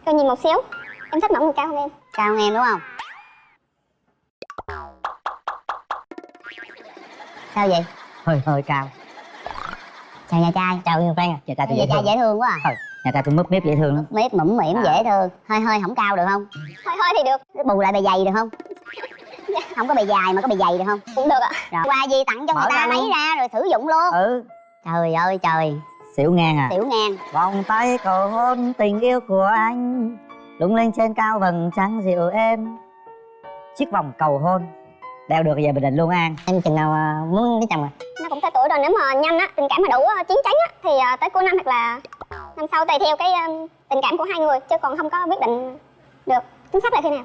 Cao nhìn một xíu. Em thích mẫu người cao hơn em. Cao hơn em đúng không? Sao vậy? Hơi cao. Chào nhà trai. Chào người quen à? Nhà trai tôi Nhà trai dễ thương quá à. Thôi, nhà trai tôi mướp miếp dễ thương lắm. Mép mũm mỉm dễ thương. Hơi không cao được không? Hơi thì được. Bù lại bề dày được không? Không có bề dài mà có bề dày được không? Cũng được ạ. Rồi. Quà gì tặng cho Mở người ta ra lấy luôn. ra rồi sử dụng luôn. Ừ. Trời ơi trời. Xỉu ngang à. Tiểu ngang. Vòng tay cầu hôn tình yêu của anh lung linh trên cao vầng trăng dịu êm. Chiếc vòng cầu hôn đeo được về Bình Định luôn An. Em chừng nào muốn lấy chồng à? Nó cũng tới tuổi rồi, nếu mà nhanh á, tình cảm mà đủ chiến tranh á thì tới cuối năm hoặc là năm sau, tùy theo cái tình cảm của hai người, chứ còn không có quyết định được chính xác là khi nào.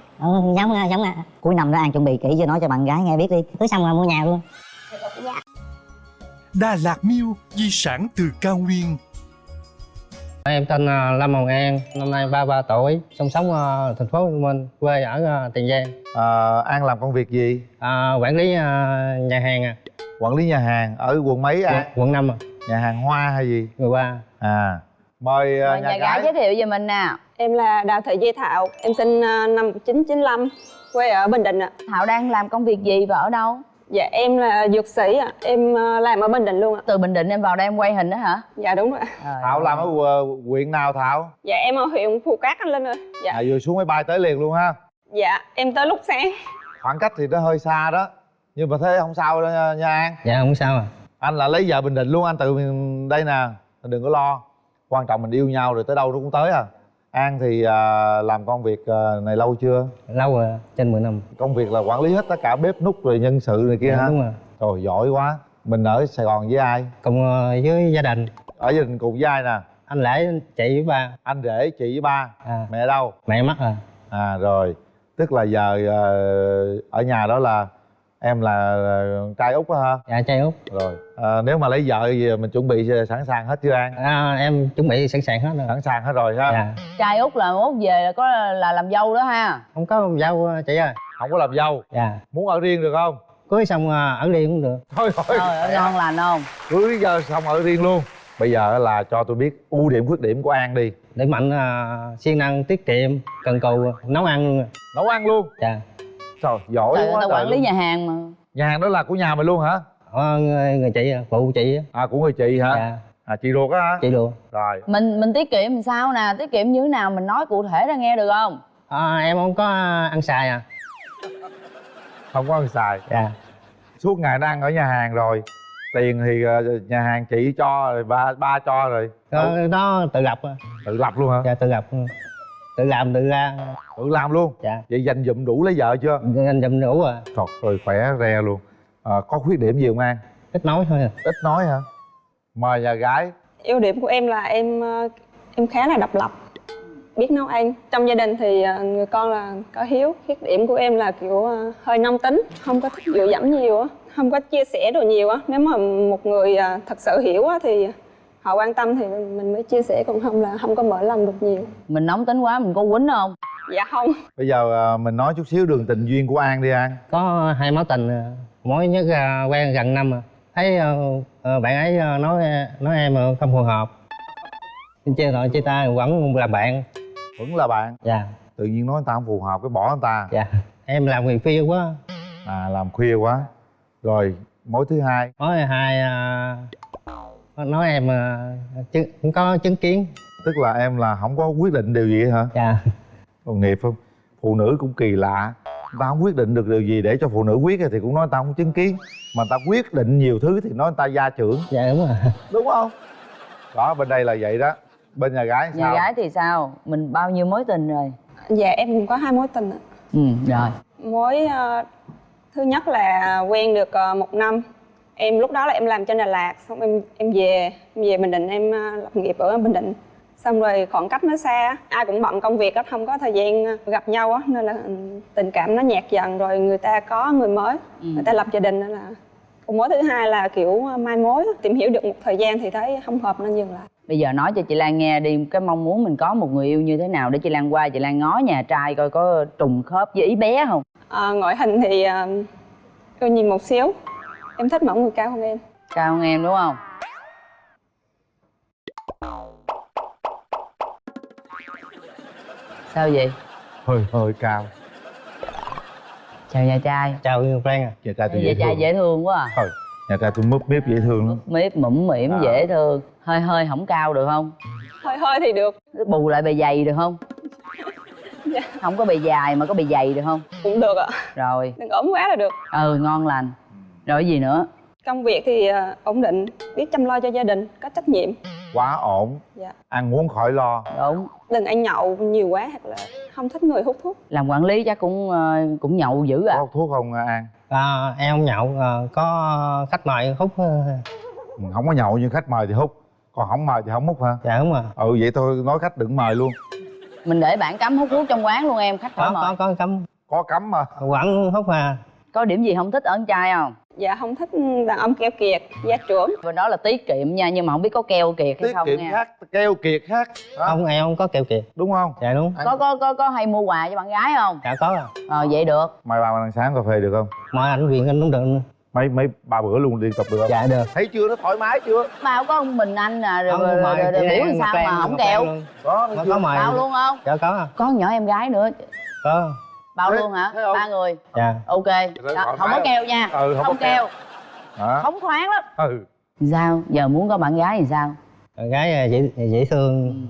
Giống à. Cuối năm đó An chuẩn bị kỹ cho nói cho bạn gái nghe biết đi. Cứ xong rồi mua nhà luôn. Dạ. Đà Lạt Mill, di sản từ cao nguyên. Em tên Lâm Hồng An, năm nay 33 tuổi, sống ở thành phố Hồ Chí Minh, quê ở Tiền Giang. An làm công việc gì? Quản lý nhà hàng à. Quản lý nhà hàng ở quận mấy An? Quận 5 à. Nhà hàng Hoa hay gì? Người qua. Mời Nhà gái giới thiệu về mình nè. Em là Đào Thị Duy Thảo, em sinh năm 1995, quê ở Bình Định ạ. Thảo đang làm công việc gì và ở đâu? Dạ em là dược sĩ ạ, em làm ở Bình Định luôn ạ. Từ Bình Định em vào đây em quay hình đó hả? Dạ đúng rồi. Thảo làm ở huyện nào Thảo? Dạ em ở huyện Phù Cát anh Linh ơi. Dạ. Vừa xuống máy bay tới liền luôn ha? Dạ em tới lúc sáng. Khoảng cách thì nó hơi xa đó, nhưng mà thế không sao đâu nha An. Dạ không sao à. Anh là lấy vợ Bình Định luôn, anh từ đây nè, đừng có lo. Quan trọng mình yêu nhau rồi tới đâu nó cũng tới à. An thì làm công việc này lâu chưa? Lâu rồi, trên 10 năm. Công việc là quản lý hết tất cả bếp núc rồi nhân sự này kia Dạ, ha? đúng rồi. Trời giỏi quá. Mình ở Sài Gòn với ai? Cùng với gia đình. Ở gia đình cùng với ai nè? Anh Lễ, chị với ba. Anh rể, chị với ba. À. Mẹ đâu? Mẹ mất rồi. Rồi. Tức là giờ ở nhà đó là em là trai út á ha? Dạ trai út. Rồi. Nếu mà lấy vợ thì mình chuẩn bị sẵn sàng hết chưa An? Em chuẩn bị sẵn sàng hết rồi. Sẵn sàng hết rồi ha? Dạ. Trai út là mốt về là có là làm dâu đó ha? Không có dâu chị ơi. Không có làm dâu? Dạ. Muốn ở riêng được không? Cưới xong ở riêng cũng được. Thôi Trời ơi ngon lành không? cưới giờ xong ở riêng luôn. Bây giờ là cho tôi biết ưu điểm khuyết điểm của An đi. Để mạnh siêng năng, tiết kiệm, cần cù, nấu ăn luôn. Nấu ăn luôn? Dạ. Trời giỏi Trời ơi, quá tao trời quản lý luôn. nhà hàng mà. Nhà hàng đó là của nhà mình luôn hả? Người chị, phụ chị. Của người chị hả? Dạ. Chị ruột á hả? Chị ruột. Rồi. Mình tiết kiệm làm sao nè? Tiết kiệm như thế nào mình nói cụ thể ra nghe được không? Em không có ăn xài à. Không có ăn xài? Dạ. Suốt ngày nó ăn ở nhà hàng rồi. Tiền thì nhà hàng chị cho rồi, ba cho rồi. Đó tự lập. Tự lập luôn hả? Dạ tự lập. Tự làm tự ra. Tự làm luôn? Dạ. Vậy dành dụm đủ lấy vợ chưa? Anh dùm đủ rồi. Trời ơi khỏe re luôn. Có khuyết điểm gì không An? Ít nói thôi à. Ít nói hả? Mời nhà gái. Ưu điểm của em là em khá là độc lập, biết nấu ăn. Trong gia đình thì người con là có hiếu. Khuyết điểm của em là kiểu hơi nóng tính, không có thích dựa dẫm nhiều á, không có chia sẻ đồ nhiều á. Nếu mà một người thật sự hiểu á thì họ quan tâm thì mình mới chia sẻ, còn không là không có mở lòng được nhiều. Mình nóng tính quá mình có quýnh không? Dạ không. Bây giờ mình nói chút xíu đường tình duyên của An đi An. Có 2 mối tình, mối nhất quen gần năm rồi. Thấy bạn ấy nói em không phù hợp, chia rồi chia tay vẫn là bạn. Vẫn là bạn? Dạ. Tự nhiên nói người ta không phù hợp cái bỏ người ta. Dạ. Em làm việc khuya quá. Làm khuya quá. Rồi mối thứ hai? Mối hai nói em cũng có chứng kiến. Tức là em là không có quyết định điều gì hả? Dạ. Còn nghiệp không? Phụ nữ cũng kỳ lạ. Người ta không quyết định được điều gì để cho phụ nữ quyết thì cũng nói người ta không chứng kiến. Mà người ta quyết định nhiều thứ thì nói người ta gia trưởng. Dạ đúng rồi. Đúng không? Đó, bên đây là vậy đó. Bên nhà gái sao? Nhà gái thì sao? Mình bao nhiêu mối tình rồi? Dạ em cũng có 2 mối tình ạ. Rồi. Mối thứ nhất là quen được 1 năm. Em lúc đó là em làm trên Đà Lạt, xong em về Bình Định, em lập nghiệp ở Bình Định. Xong rồi khoảng cách nó xa, ai cũng bận công việc á, không có thời gian gặp nhau á, nên là tình cảm nó nhạt dần. Rồi người ta có người mới, người ta lập gia đình, nên là còn mối thứ hai là kiểu mai mối, tìm hiểu được một thời gian thì thấy không hợp nên dừng lại. Bây giờ nói cho chị Lan nghe đi, cái mong muốn mình có một người yêu như thế nào để chị Lan qua chị Lan ngó nhà trai coi có trùng khớp với ý bé không? Ngoại hình thì tôi nhìn một xíu. Em thích mẫu người cao hơn em. Cao hơn em đúng không? Sao vậy? hơi cao. Chào nhà trai. Chào Frank à. Nhà trai tôi Nhà dễ trai thương. dễ thương quá à. Thôi, nhà trai tôi mướp miếp dễ thương lắm. Miếp mũm mỉm dễ thương. Hơi hơi không cao được không? Hơi hơi thì được. Bù lại bề dày được không? Dạ. Không có bề dài mà có bề dày được không? Cũng được ạ. Rồi. Đừng ốm quá là được. Ngon lành. Rồi gì nữa? Công việc thì ổn định, biết chăm lo cho gia đình, có trách nhiệm. Quá ổn. Dạ. Ăn muốn khỏi lo. Đúng. Đừng ăn nhậu nhiều quá hoặc là không thích người hút thuốc. Làm quản lý chắc cũng nhậu dữ à? Có hút thuốc không An? Em không nhậu, có khách mời hút. Không có nhậu nhưng khách mời thì hút, còn không mời thì không hút hả? Dạ đúng rồi. Vậy thôi nói khách đừng mời luôn. Mình để bảng cấm hút thuốc trong quán luôn em, khách khỏi mời. Có cấm. Có cấm mà. Quán hút à. Có điểm gì không thích ở con trai không? Dạ không thích đàn ông keo kiệt, gia trưởng. Và đó là tiết kiệm nha, nhưng mà không biết có keo kiệt hay Tiết không kiệm nha. khác, keo kiệt khác. Không, em không có keo kiệt. Đúng không? Dạ đúng. Có hay mua quà cho bạn gái không? Dạ có à. Vậy được. Mai ba ăn sáng cà phê được không? Mọi ảnh viện anh cũng được. Mấy ba bữa luôn liên tục được không? Dạ được. Thấy chưa, nó thoải mái chưa? Bao có một mình anh à, rồi Không, biểu sao mà không keo. Có mời. Bao luôn không? Dạ có. Có nhỏ em gái nữa. Có. Bao Thế- luôn hả? thế không? 3 người. Dạ. Ok. Đó, không có keo nha. Không có keo. Hả? Phóng khoáng lắm. Ừ. Sao? Giờ muốn có bạn gái thì sao? Bạn gái dễ thương,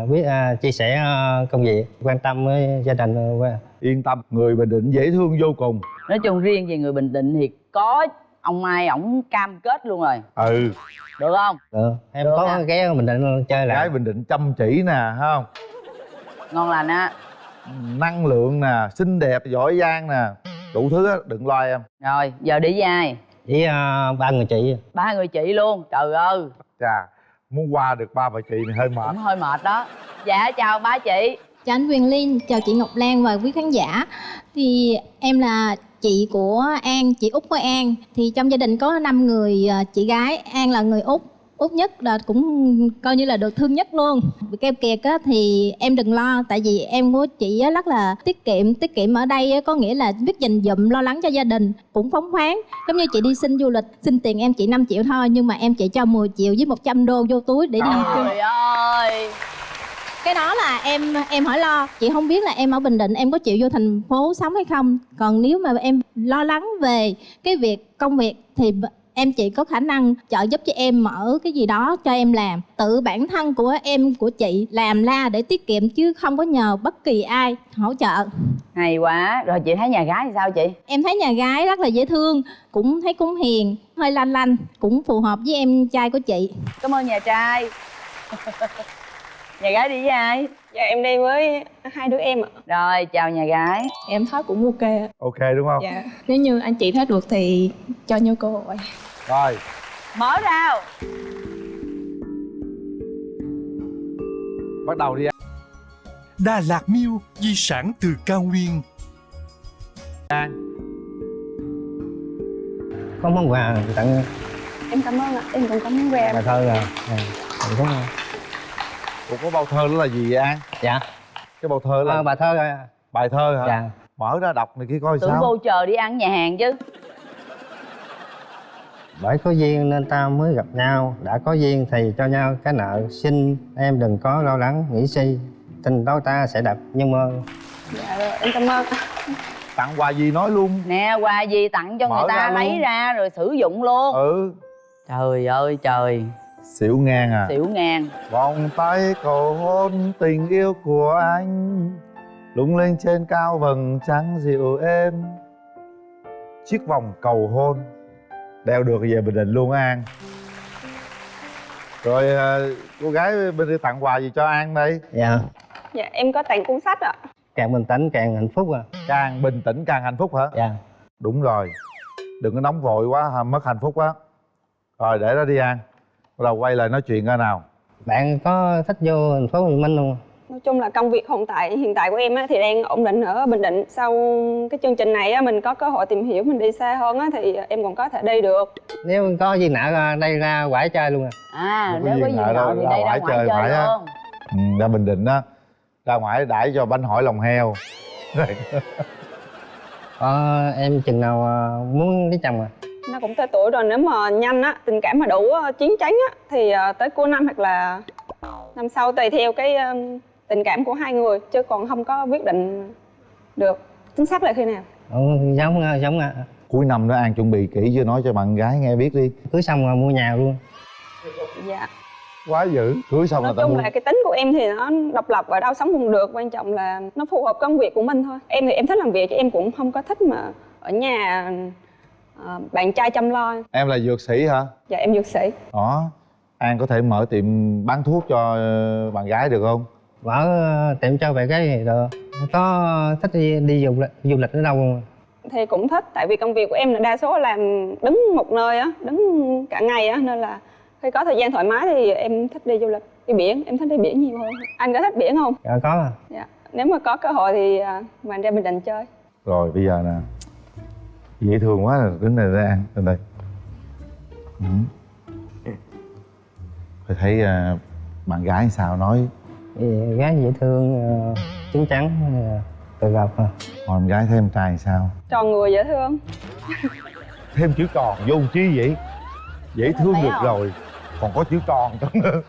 biết chia sẻ công việc, quan tâm với gia đình. Yên tâm, người Bình Định dễ thương vô cùng. Nói chung riêng về người Bình Định thì có ông Mai ổng cam kết luôn rồi. Ừ. Được không? Được. Em Được có à. ghé Bình Định chơi lại. Gái Bình Định chăm chỉ nè, thấy không? Ngon lành á. Năng lượng nè, xinh đẹp, giỏi giang nè, đủ thứ á, đừng lo em. Rồi, giờ đi với ai? Với 3 người chị. 3 người chị luôn. Trời ơi, Chà, muốn qua được ba bà chị này hơi mệt. cũng hơi mệt đó. Dạ, chào ba chị. Chào anh Quyền Linh, chào chị Ngọc Lan và quý khán giả. Thì em là chị của An, chị út của An. Thì trong gia đình có 5 người chị gái, An là người út nhất, là cũng coi như là được thương nhất luôn. Vì keo kiệt á, thì em đừng lo, tại vì em của chị á, rất là tiết kiệm ở đây á, có nghĩa là biết dành dụm lo lắng cho gia đình, cũng phóng khoáng. Giống như chị đi xin du lịch, xin tiền em chị 5 triệu thôi, nhưng mà em chị cho 10 triệu với 100 đô vô túi để đi. Trời ơi. Cái đó là em hỏi lo. Chị không biết là em ở Bình Định em có chịu vô thành phố sống hay không. Còn nếu mà em lo lắng về cái việc công việc thì em chị có khả năng trợ giúp cho em mở cái gì đó cho em làm. Tự bản thân của em của chị làm ra để tiết kiệm chứ không có nhờ bất kỳ ai hỗ trợ. Hay quá. Rồi chị thấy nhà gái thì sao chị? Em thấy nhà gái rất là dễ thương, cũng thấy cũng hiền, hơi lanh lanh, cũng phù hợp với em trai của chị. Cảm ơn nhà trai. Nhà gái đi với ai? Dạ em đi với 2 đứa em ạ. Rồi, chào nhà gái. Em thấy cũng ok. Ok đúng không? Dạ. Nếu như anh chị thấy được thì cho như cơ hội. Rồi. Mở rào. Bắt đầu đi em. Đà Lạt Mill, di sản từ cao nguyên. Có món quà tặng Em cảm ơn ạ, em cũng cảm ơn quà. bài thơ à. Đúng không? Ủa, có bao thơ đó là gì vậy An? Dạ. Cái bao thơ là Bài thơ à. bài thơ hả? Dạ. Mở ra đọc này kia coi Tưởng sao. vô chờ đi ăn nhà hàng chứ. Bởi có duyên nên ta mới gặp nhau, đã có duyên thì cho nhau cái nợ. Xin em đừng có lo lắng nghĩ suy, tình đôi ta sẽ đập như mơ. Dạ rồi, em cảm ơn. Tặng quà gì nói luôn. Nè, quà gì tặng cho Mở người ta ra lấy luôn. ra rồi sử dụng luôn. Ừ. Trời ơi trời. Xỉu ngang à. Xỉu ngang. Vòng tay cầu hôn tình yêu của anh lung lên trên cao vầng trắng dịu êm. Chiếc vòng cầu hôn đeo được về Bình Định luôn An. Rồi cô gái bên đây tặng quà gì cho An đây? Dạ. Dạ em có tặng cuốn sách ạ. Càng bình tĩnh càng hạnh phúc à. Càng bình tĩnh càng hạnh phúc hả? Dạ. Đúng rồi. Đừng có nóng vội quá mất hạnh phúc á. Rồi để đó đi An. Bắt đầu quay lại nói chuyện coi nào. Bạn có thích vô thành phố Hồ Chí Minh không? Nói chung là công việc hiện tại của em á, thì đang ổn định ở Bình Định. Sau cái chương trình này á, mình có cơ hội tìm hiểu mình đi xa hơn á, thì em còn có thể đi được. Nếu có duyên nợ đây ra quải chơi luôn à. À, Nếu nếu có có gì duyên nợ nợ thì đây ra ngoài chơi phải á. luôn. Ra Bình Định á, ra ngoài đãi cho bánh hỏi lòng heo. Em chừng nào muốn lấy chồng à? Nó cũng tới tuổi rồi, nếu mà nhanh á, tình cảm mà đủ chín chắn á, thì tới cuối năm hoặc là năm sau tùy theo cái tình cảm của hai người chứ còn không có quyết định được chính xác là khi nào. Giống Cuối năm đó An chuẩn bị kỹ chưa, nói cho bạn gái nghe biết đi. cưới xong rồi mua nhà luôn. Dạ. Quá dữ. Cưới xong Nói là ta chung mua. là cái tính của em thì nó độc lập ở đâu sống cũng được, quan trọng là nó phù hợp công việc của mình thôi. Em thì em thích làm việc chứ em cũng không có thích mà ở nhà bạn trai chăm lo. Em là dược sĩ hả? Dạ em dược sĩ. Đó. An có thể mở tiệm bán thuốc cho bạn gái được không? Mở tiệm cho bạn gái thì được. Có thích đi du lịch ở đâu không? Thì cũng thích, tại vì công việc của em là đa số làm đứng một nơi á, đứng cả ngày á, nên là khi có thời gian thoải mái thì em thích đi du lịch, đi biển, em thích đi biển nhiều hơn. Anh có thích biển không? Dạ có. Dạ. Nếu mà có cơ hội thì mình ra Bình Định chơi. Rồi bây giờ nè, dễ thương quá rồi, đứng này ra An, lên đây. Tôi thấy bạn gái sao nói? Gái dễ thương, chín chắn, tự gặp. Còn em gái thấy em trai sao? Tròn người dễ thương. Thêm chữ tròn vô chi vậy? Dễ thương được rồi, còn có chữ tròn trong nữa.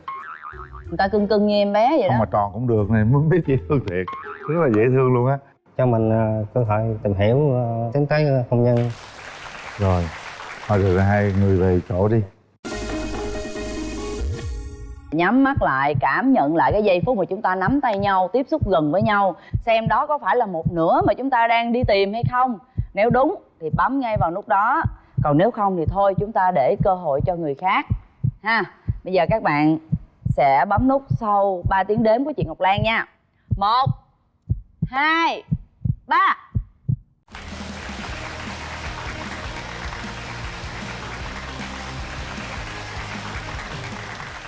Người ta cưng cưng như em bé vậy Không đó. mà tròn cũng được này, mới biết dễ thương thiệt. Rất là dễ thương luôn á. Cho mình cơ hội tìm hiểu, tiến tới hôn nhân. Rồi, thôi được rồi, hai người về chỗ đi. Nhắm mắt lại, cảm nhận lại cái giây phút mà chúng ta nắm tay nhau, tiếp xúc gần với nhau, xem đó có phải là một nửa mà chúng ta đang đi tìm hay không. Nếu đúng thì bấm ngay vào nút đó, còn nếu không thì thôi, chúng ta để cơ hội cho người khác ha. Bây giờ các bạn sẽ bấm nút sau 3 tiếng đếm của chị Ngọc Lan nha. 1 2 3.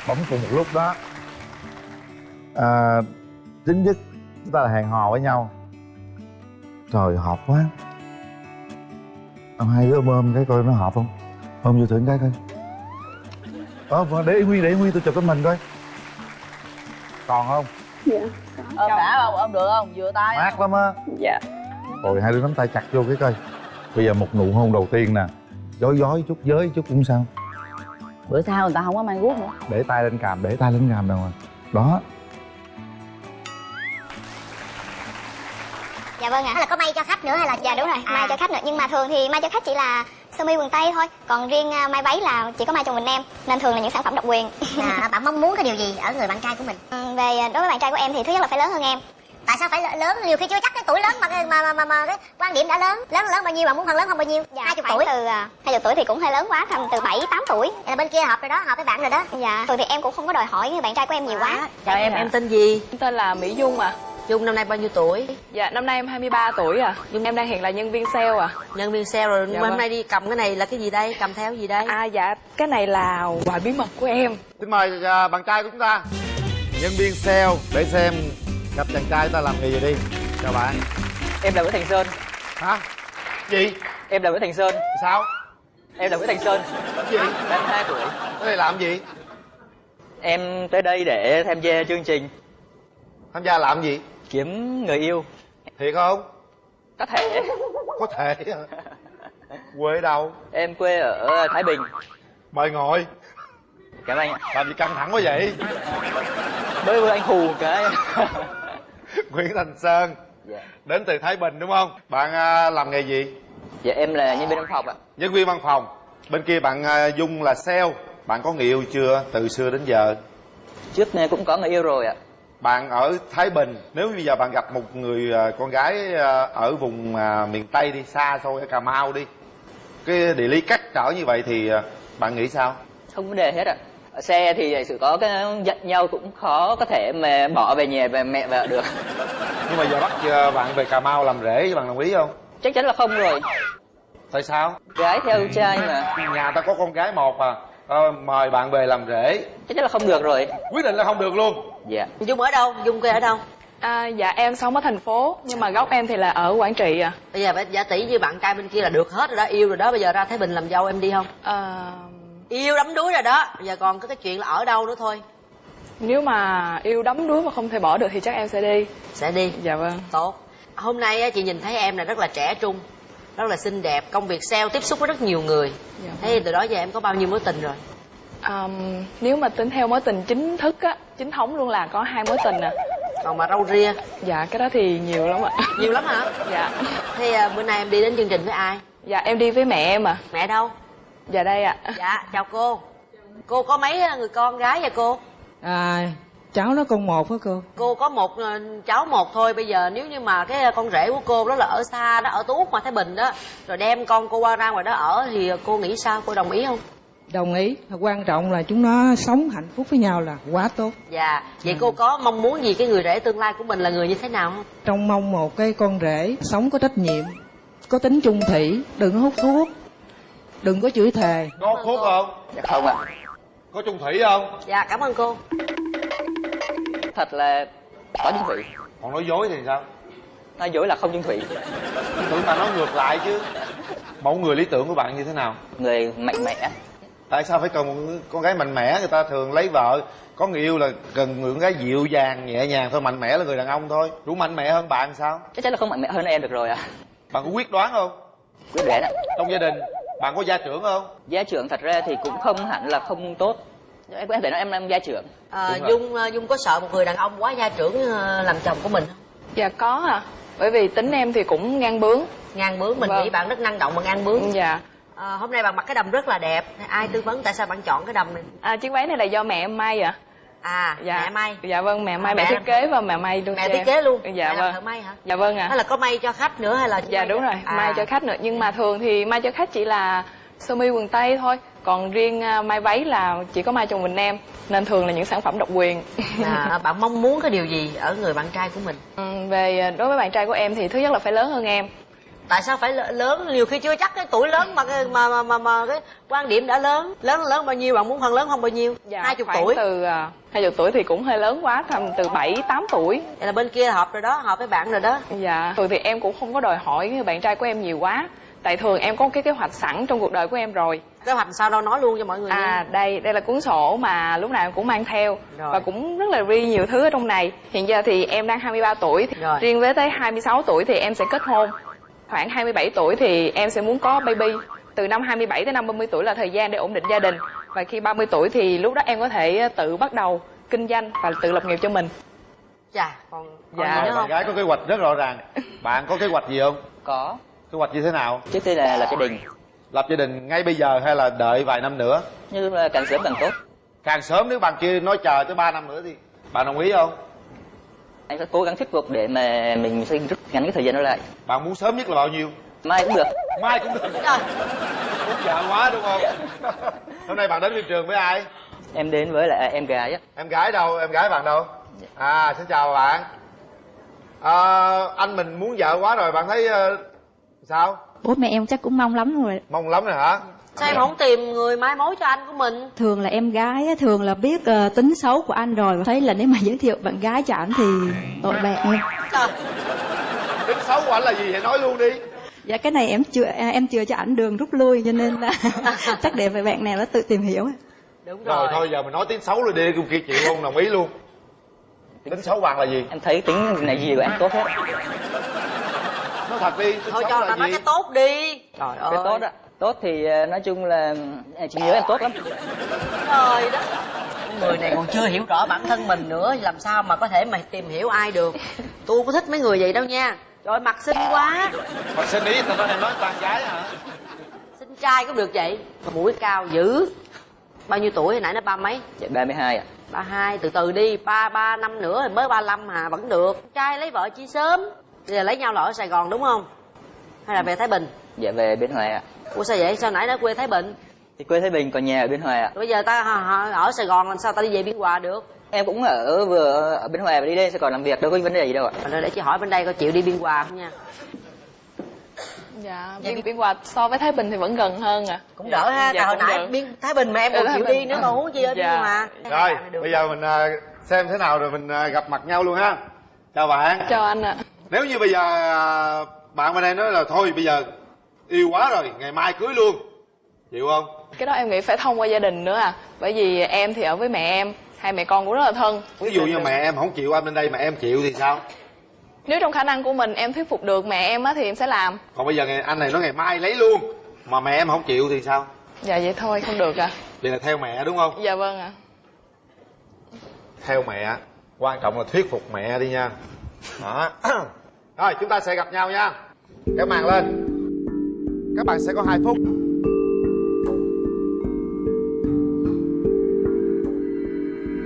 Bấm cùng một lúc đó. Chính nhất chúng ta là hẹn hò với nhau. Trời, hợp quá. Hai đứa ôm cái coi nó hợp không. Ôm vô thử cái coi. Để nguyên tôi chụp cái mình coi. Còn không? Dạ. Ôm đã không? Ôm được không? Vừa tay Mát không? lắm á. Dạ. Rồi hai đứa nắm tay chặt vô cái coi. Bây giờ một nụ hôn đầu tiên nè. Dối chút, giới chút cũng sao. Bữa sau người ta không có mang guốc nữa. Để tay lên cằm, để tay lên cằm đâu mà. Đó. Dạ vâng ạ. Hay là có may cho khách nữa hay là? Dạ đúng rồi, may cho khách nữa. Nhưng mà thường thì may cho khách chỉ là sơ mi quần tây thôi. Còn riêng may váy là chỉ có may cho mình em. Nên thường là những sản phẩm độc quyền. Bạn mong muốn cái điều gì ở người bạn trai của mình? Đối với bạn trai của em thì thứ nhất là phải lớn hơn em. Tại sao phải lớn? Nhiều khi chưa chắc cái tuổi lớn mà cái quan điểm đã lớn. Lớn bao nhiêu, bạn muốn hơn lớn hơn bao nhiêu? Dạ, 20 khoảng tuổi. từ 20 tuổi thì cũng hơi lớn quá, tầm từ 7-8 tuổi. Vậy là bên kia hợp rồi đó, hợp với bạn rồi đó. Dạ, thường thì em cũng không có đòi hỏi bạn trai của em nhiều quá. Chào em tên gì? Em tên là Mỹ Dung ạ. Dung năm nay bao nhiêu tuổi? Dạ, năm nay em 23 tuổi ạ. Em đang hiện là nhân viên sale ạ. Nhân viên sale rồi, Dạ hôm vâng. nay đi cầm cái này là cái gì đây? Cầm theo gì đây? Dạ, cái này là quà bí mật của em. Xin mời bạn trai của chúng ta. Nhân viên sale, để xem gặp chàng trai ta làm nghề gì đi. Chào bạn. Em là Nguyễn Thành Sơn. Hả? Gì? Em là Nguyễn Thành Sơn. Sao? Em là Nguyễn Thành Sơn. Gì? 22 tuổi. Cái này làm gì? Em tới đây để tham gia chương trình. Tham gia làm gì? Kiếm người yêu. Thiệt không? Có thể. Có thể hả? Quê ở đâu? Em quê ở Thái Bình. Mời ngồi. Cảm ơn anh ạ. Làm gì căng thẳng quá vậy? Mới vừa anh hù một cái. Nguyễn Thành Sơn. Dạ. Đến từ Thái Bình đúng không? Bạn làm nghề gì? Dạ em là nhân viên văn phòng ạ. Nhân viên văn phòng. Bên kia bạn Dung là sale. Bạn có người yêu chưa từ xưa đến giờ? Trước này cũng có người yêu rồi ạ. Bạn ở Thái Bình, nếu bây giờ bạn gặp một người con gái ở vùng miền Tây đi, xa xôi ở Cà Mau đi, cái địa lý cách trở như vậy thì bạn nghĩ sao? Không vấn đề hết ạ. Ở xe thì giả sử có cái giận nhau cũng khó có thể mà bỏ về nhà về mẹ vợ được. Nhưng mà giờ bắt bạn về Cà Mau làm rể, bạn đồng ý không? Chắc chắn là không rồi. Tại sao? Gái theo trai mà. Nhà ta có con gái một à. Mời bạn về làm rể. Chắc chắn là không được rồi. Quyết định là không được luôn. Dạ. Dung ở đâu? Dung quê ở đâu? Dạ em sống ở thành phố, nhưng mà gốc em thì là ở Quảng Trị ạ. Bây giờ giả tỷ như bạn trai bên kia là được hết rồi đó, yêu rồi đó, bây giờ ra Thái Bình làm dâu em đi không? Yêu đắm đuối rồi đó, bây giờ còn có cái chuyện là ở đâu nữa thôi. Nếu mà yêu đắm đuối mà không thể bỏ được thì chắc em sẽ đi. Sẽ đi. Dạ vâng. Tốt. Hôm nay chị nhìn thấy em là rất là trẻ trung, rất là xinh đẹp, công việc sale tiếp xúc với rất nhiều người. Dạ. Thế từ đó giờ em có bao nhiêu mối tình rồi? Nếu mà tính theo mối tình chính thức á, chính thống luôn là có 2 mối tình à. Còn mà râu ria? Dạ cái đó thì nhiều lắm ạ. Nhiều lắm hả? Dạ. Thế bữa nay em đi đến chương trình với ai? Dạ em đi với mẹ em à. Mẹ đâu? Dạ đây ạ. Dạ chào cô. Cô có mấy người con gái vậy cô? Cháu nó con một hả cô? Cô có một cháu một thôi. Bây giờ nếu như mà cái con rể của cô đó là ở xa đó, ở Tú Úc, ngoài Thái Bình đó, rồi đem con cô qua ra ngoài đó ở thì cô nghĩ sao? Cô đồng ý không? Đồng ý. Quan trọng là chúng nó sống hạnh phúc với nhau là quá tốt. Dạ. Vậy cô có mong muốn gì cái người rể tương lai của mình là người như thế nào không? Trong mong một cái con rể sống có trách nhiệm, có tính chung thủy, đừng có hút thuốc, đừng có chửi thề. Có hút thuốc không? Dạ không ạ. Có chung thủy không? Dạ cảm ơn cô. Thật là có chung thủy. Còn nói dối thì sao? Nói dối là không chung thủy. Tưởng ta nói ngược lại chứ. Mẫu người lý tưởng của bạn như thế nào? Người mạnh mẽ. Tại sao phải cần một con gái mạnh mẽ? Người ta thường lấy vợ có người yêu là cần người con gái dịu dàng, nhẹ nhàng thôi. Mạnh mẽ là người đàn ông thôi. Đủ mạnh mẽ hơn bạn sao? Chắc chắn là không mạnh mẽ hơn em được rồi ạ. Bạn có quyết đoán không? Quyết đoán ạ. Trong gia đình bạn có gia trưởng không? Gia trưởng thật ra thì cũng không hẳn là không tốt. Em có thể nói em gia trưởng. Dung có sợ một người đàn ông quá gia trưởng làm chồng của mình không? Dạ có à. Bởi vì tính em thì cũng ngang bướng. Ngang bướng, mình Vâng. nghĩ bạn rất năng động mà ngang bướng. Dạ. Hôm nay bạn mặc cái đầm rất là đẹp. Ai tư vấn tại sao bạn chọn cái đầm này? Chiếc váy này là do mẹ em may ạ. Dạ. Mẹ may. Dạ vâng, mẹ may, Mẹ mẹ thiết kế và mẹ may luôn. Mẹ thiết kế luôn. Dạ mẹ vâng. thợ may hả? Dạ vâng ạ. Hay là có may cho khách nữa hay là Dạ đúng rồi, may cho khách nữa. Nhưng mà thường thì may cho khách chỉ là sơ mi quần tây thôi. Còn riêng may váy là chỉ có may cho mình em. Nên thường là những sản phẩm độc quyền. Bạn mong muốn cái điều gì ở người bạn trai của mình? Đối với bạn trai của em thì thứ nhất là phải lớn hơn em. Tại sao phải lớn? Nhiều khi chưa chắc cái tuổi lớn mà cái quan điểm đã lớn. Lớn bao nhiêu? Bạn muốn hơn lớn không bao nhiêu? Dạ, 20 khoảng tuổi. Từ 20 tuổi thì cũng hơi lớn quá, tầm từ 7-8 tuổi. Vậy là bên kia hợp rồi đó, hợp với bạn rồi đó. Dạ. Thường thì em cũng không có đòi hỏi bạn trai của em nhiều quá. Tại thường em có cái kế hoạch sẵn trong cuộc đời của em rồi. Kế hoạch sao đâu, nói luôn cho mọi người nghe. Đây là cuốn sổ mà lúc nào em cũng mang theo. Rồi. Và cũng rất là ghi nhiều thứ ở trong này. Hiện giờ thì em đang 23 tuổi. Rồi. Riêng với tới 26 tuổi thì em sẽ kết hôn. Khoảng 27 tuổi thì em sẽ muốn có baby. Từ năm 27 tới năm 30 tuổi là thời gian để ổn định gia đình. Và khi 30 tuổi thì lúc đó em có thể tự bắt đầu kinh doanh và tự lập nghiệp cho mình. Chà, còn Dạ. gì nữa Bạn không? gái có kế hoạch rất rõ ràng. Bạn có kế hoạch gì không? Có. Kế hoạch như thế nào? Trước tiên là lập gia đình. Lập gia đình ngay bây giờ hay là đợi vài năm nữa? Nhưng mà càng sớm càng tốt. Càng sớm, nếu bạn kia nói chờ tới 3 năm nữa thì bạn đồng ý không? Anh sẽ cố gắng thuyết phục để mà mình sẽ rút ngắn cái thời gian đó lại. Bạn muốn sớm nhất là bao nhiêu? Mai cũng được. Mai cũng được. Rồi. Muốn vợ quá đúng không? Hôm nay bạn đến phim trường với ai? Em đến với lại em gái á. Em gái đâu? Em gái bạn đâu? Xin chào bạn. Anh mình muốn vợ quá rồi, bạn thấy sao? Bố mẹ em chắc cũng mong lắm rồi. Mong lắm rồi hả? Sao em không tìm người mai mối cho anh của mình? Thường là em gái á, thường là biết tính xấu của anh rồi, thấy là nếu mà giới thiệu bạn gái cho ảnh thì tội bạc luôn. Tính xấu của anh là gì? Hãy nói luôn đi. Dạ cái này em chưa cho ảnh đường rút lui, cho nên là chắc để về bạn này nó tự tìm hiểu. Đúng Rồi thôi giờ mình nói tiếng xấu rồi đi, cùng kia chịu không đồng ý luôn. Tính xấu bạn là gì? Em thấy tính này gì của anh tốt hết. Nói thật đi. Thôi cho ta nói cái tốt đi. Trời ơi. Cái tốt á. Tốt thì nói chung là chị nhớ em tốt lắm. Trời đất. Người này còn chưa hiểu rõ bản thân mình nữa, làm sao mà có thể mà tìm hiểu ai được. Tôi không có thích mấy người vậy đâu nha. Trời ơi, mặt xinh quá. Mặt xinh ý, tao nói toàn gái hả? Xinh trai cũng được vậy. Mũi cao dữ. Bao nhiêu tuổi hồi nãy nó ba mấy? Dạ 32 ạ. 32, từ từ đi, 3 năm nữa thì mới 35 hà, vẫn được. Trai lấy vợ chi sớm. Bây giờ lấy nhau là ở Sài Gòn đúng không? Hay là về Thái Bình? Dạ về Biên Hòa ạ. Ủa sao vậy? Sao nãy nó quê Thái Bình? Thì quê Thái Bình còn nhà ở Biên Hòa ạ. Bây giờ ta ở Sài Gòn làm sao ta đi về Biên Hòa được? Em cũng vừa ở Biên Hòa và đi lên Sài Gòn làm việc, đâu có vấn đề gì đâu ạ. Để chị hỏi bên đây có chịu đi Biên Hòa không nha? Dạ, Biên Hòa so với Thái Bình thì vẫn gần hơn à. Cũng đỡ ha, Dạ, hồi cũng nãy được. Thái Bình mà em còn chịu đi nữa mà huống chi ở Biên Hòa. Rồi, bây giờ mình xem thế nào rồi mình gặp mặt nhau luôn ha. Chào bạn. Chào anh ạ. Nếu như bây giờ bạn bên đây nói là thôi bây giờ yêu quá rồi, ngày mai cưới luôn, chịu không? Cái đó em nghĩ phải thông qua gia đình nữa à. Bởi vì em thì ở với mẹ em, hai mẹ con cũng rất là thân. Ví dụ như mẹ em không chịu anh bên đây mà em chịu thì sao? Nếu trong khả năng của mình em thuyết phục được mẹ em á thì em sẽ làm. Còn bây giờ anh này nói ngày mai lấy luôn mà mẹ em không chịu thì sao? Dạ vậy thôi không được à. Vậy là theo mẹ đúng không? Dạ vâng ạ. Theo mẹ Quan trọng là thuyết phục mẹ đi nha. Đó. Rồi chúng ta sẽ gặp nhau nha. Kéo màn lên. Các bạn sẽ có 2 phút.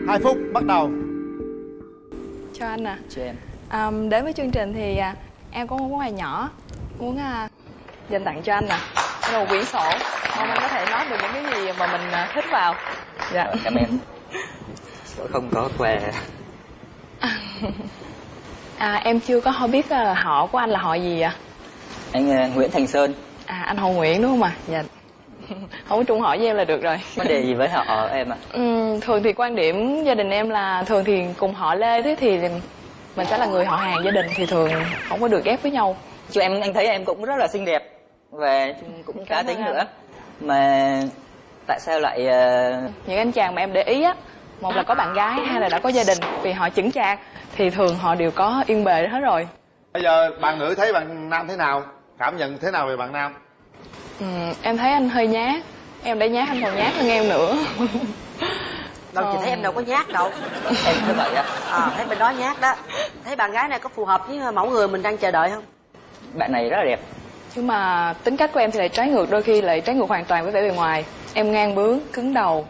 2 phút bắt đầu. Cho anh à. Cho em. Đến với chương trình thì em có một món quà nhỏ muốn dành tặng cho anh nè. Đây là một quyển sổ, mong anh có thể nói được những cái gì mà mình thích vào. Dạ. Rồi, cảm ơn. Không có quà. Em chưa có biết là họ của anh là họ gì ạ? Anh Nguyễn Thành Sơn. Anh họ Nguyễn đúng không ạ? Dạ. Không có chung họ với em là được rồi. Vấn đề gì với họ em ạ? Thường thì quan điểm gia đình em là thường thì cùng họ Lê, thế thì mình sẽ là người họ hàng gia đình thì thường không có được ghép với nhau. Chứ anh thấy em cũng rất là xinh đẹp và cũng cá tính nữa. Mà tại sao lại những anh chàng mà em để ý á, một là có bạn gái, hai là đã có gia đình, vì họ chững chạc thì thường họ đều có yên bề hết rồi. Bây giờ bạn nữ thấy bạn nam thế nào? Cảm nhận thế nào về bạn nam? Em thấy anh hơi nhát. Em đã nhát, anh còn nhát hơn em nữa. Đâu chị thấy em đâu có nhát đâu. Em thấy vậy á? Thấy bên đó nhát đó. Thấy bạn gái này có phù hợp với mẫu người mình đang chờ đợi không? Bạn này rất là đẹp. chứ mà tính cách của em thì lại trái ngược, đôi khi lại trái ngược hoàn toàn với vẻ bề ngoài. Em ngang bướng, cứng đầu.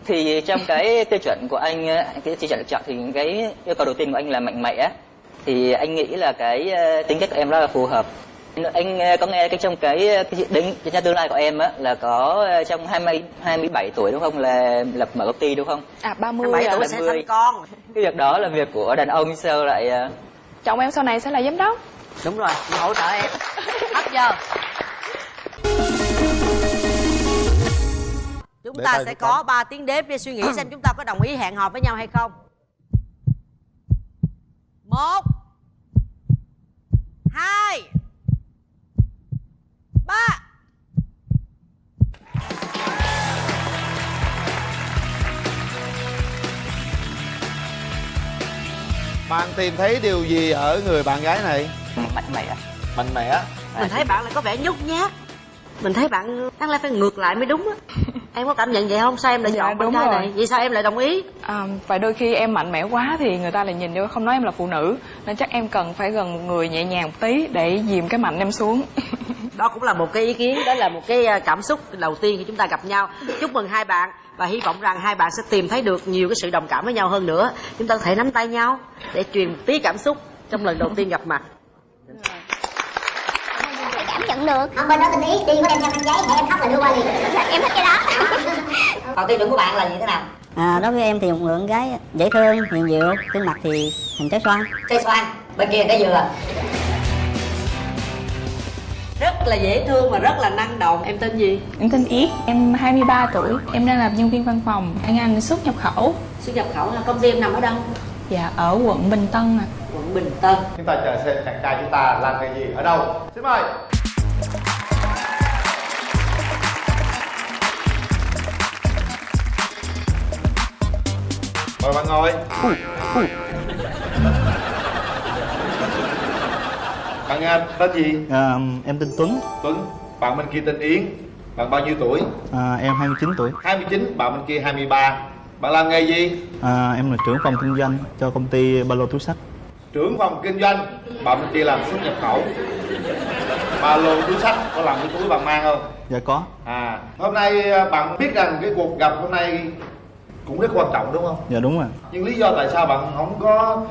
Thì trong cái tiêu chuẩn của anh, cái tiêu chuẩn lựa chọn thì cái yêu cầu đầu tiên của anh là mạnh mẽ. Thì anh nghĩ là cái tính cách của em rất là phù hợp. Anh có nghe cái trong cái định cho tương lai của em á là có trong 27 tuổi đúng không, là lập mở công ty đúng không? À 30 27 tuổi sẽ sinh con. Cái việc đó là việc của đàn ông, sao lại chồng em sau này sẽ là giám đốc. Đúng rồi, chị hỗ trợ em. Hết giờ. Chúng ta sẽ có 3 tiếng đếm để suy nghĩ xem chúng ta có đồng ý hẹn hò với nhau hay không. 1 2 3. Bạn tìm thấy điều gì ở người bạn gái này? Mạnh mẽ. Mạnh mẽ. Mình thấy bạn lại có vẻ nhút nhát. Mình thấy bạn đáng lẽ phải ngược lại mới đúng á. Em có cảm nhận vậy không? Sao em lại chọn bạn trai này? Vì sao em lại đồng ý? Và đôi khi em mạnh mẽ quá thì người ta lại nhìn vô không nói em là phụ nữ. Nên chắc em cần phải gần một người nhẹ nhàng một tí để dìm cái mạnh em xuống. Đó cũng là một cái ý kiến, đó là một cái cảm xúc đầu tiên khi chúng ta gặp nhau. Chúc mừng hai bạn và hy vọng rằng hai bạn sẽ tìm thấy được nhiều cái sự đồng cảm với nhau hơn nữa. Chúng ta có thể nắm tay nhau để truyền một tí cảm xúc trong lần đầu tiên gặp mặt. Cảm nhận được. Không, bên đó tình ý, đi có đem theo khăn giấy, hãy em khóc là đưa qua liền. Em thích cái đó. Còn tiêu chuẩn của bạn là gì thế nào? Đối với em thì một người con gái dễ thương, hiền dịu, trên mặt thì hình trái xoan. Trái xoan, bên kia trái dừa. Rất là dễ thương và rất là năng động. Em tên gì? Em tên Yết, em 23 tuổi. Em đang làm nhân viên văn phòng, anh xuất nhập khẩu. Xuất nhập khẩu là công ty em nằm ở đâu? Dạ, ở quận Bình Tân ạ. Quận Bình Tân. Chúng ta chờ xem chàng trai chúng ta làm cái gì ở đâu. Xin mời. Mời bạn ngồi. Bạn tên gì? Em tên Tuấn. Tuấn. Bạn bên kia tên Yến. Bạn bao nhiêu tuổi? Em 29 tuổi. 29, bạn bên kia 23. Bạn làm nghề gì? Em là trưởng phòng kinh doanh cho công ty ba lô túi xách. Trưởng phòng kinh doanh, bạn bên kia làm xuất nhập khẩu. Ba lô túi xách, có làm cái túi bạn mang không? Dạ có. Hôm nay bạn biết rằng cái cuộc gặp hôm nay cũng rất quan trọng đúng không? Dạ đúng rồi. Nhưng lý do tại sao bạn không có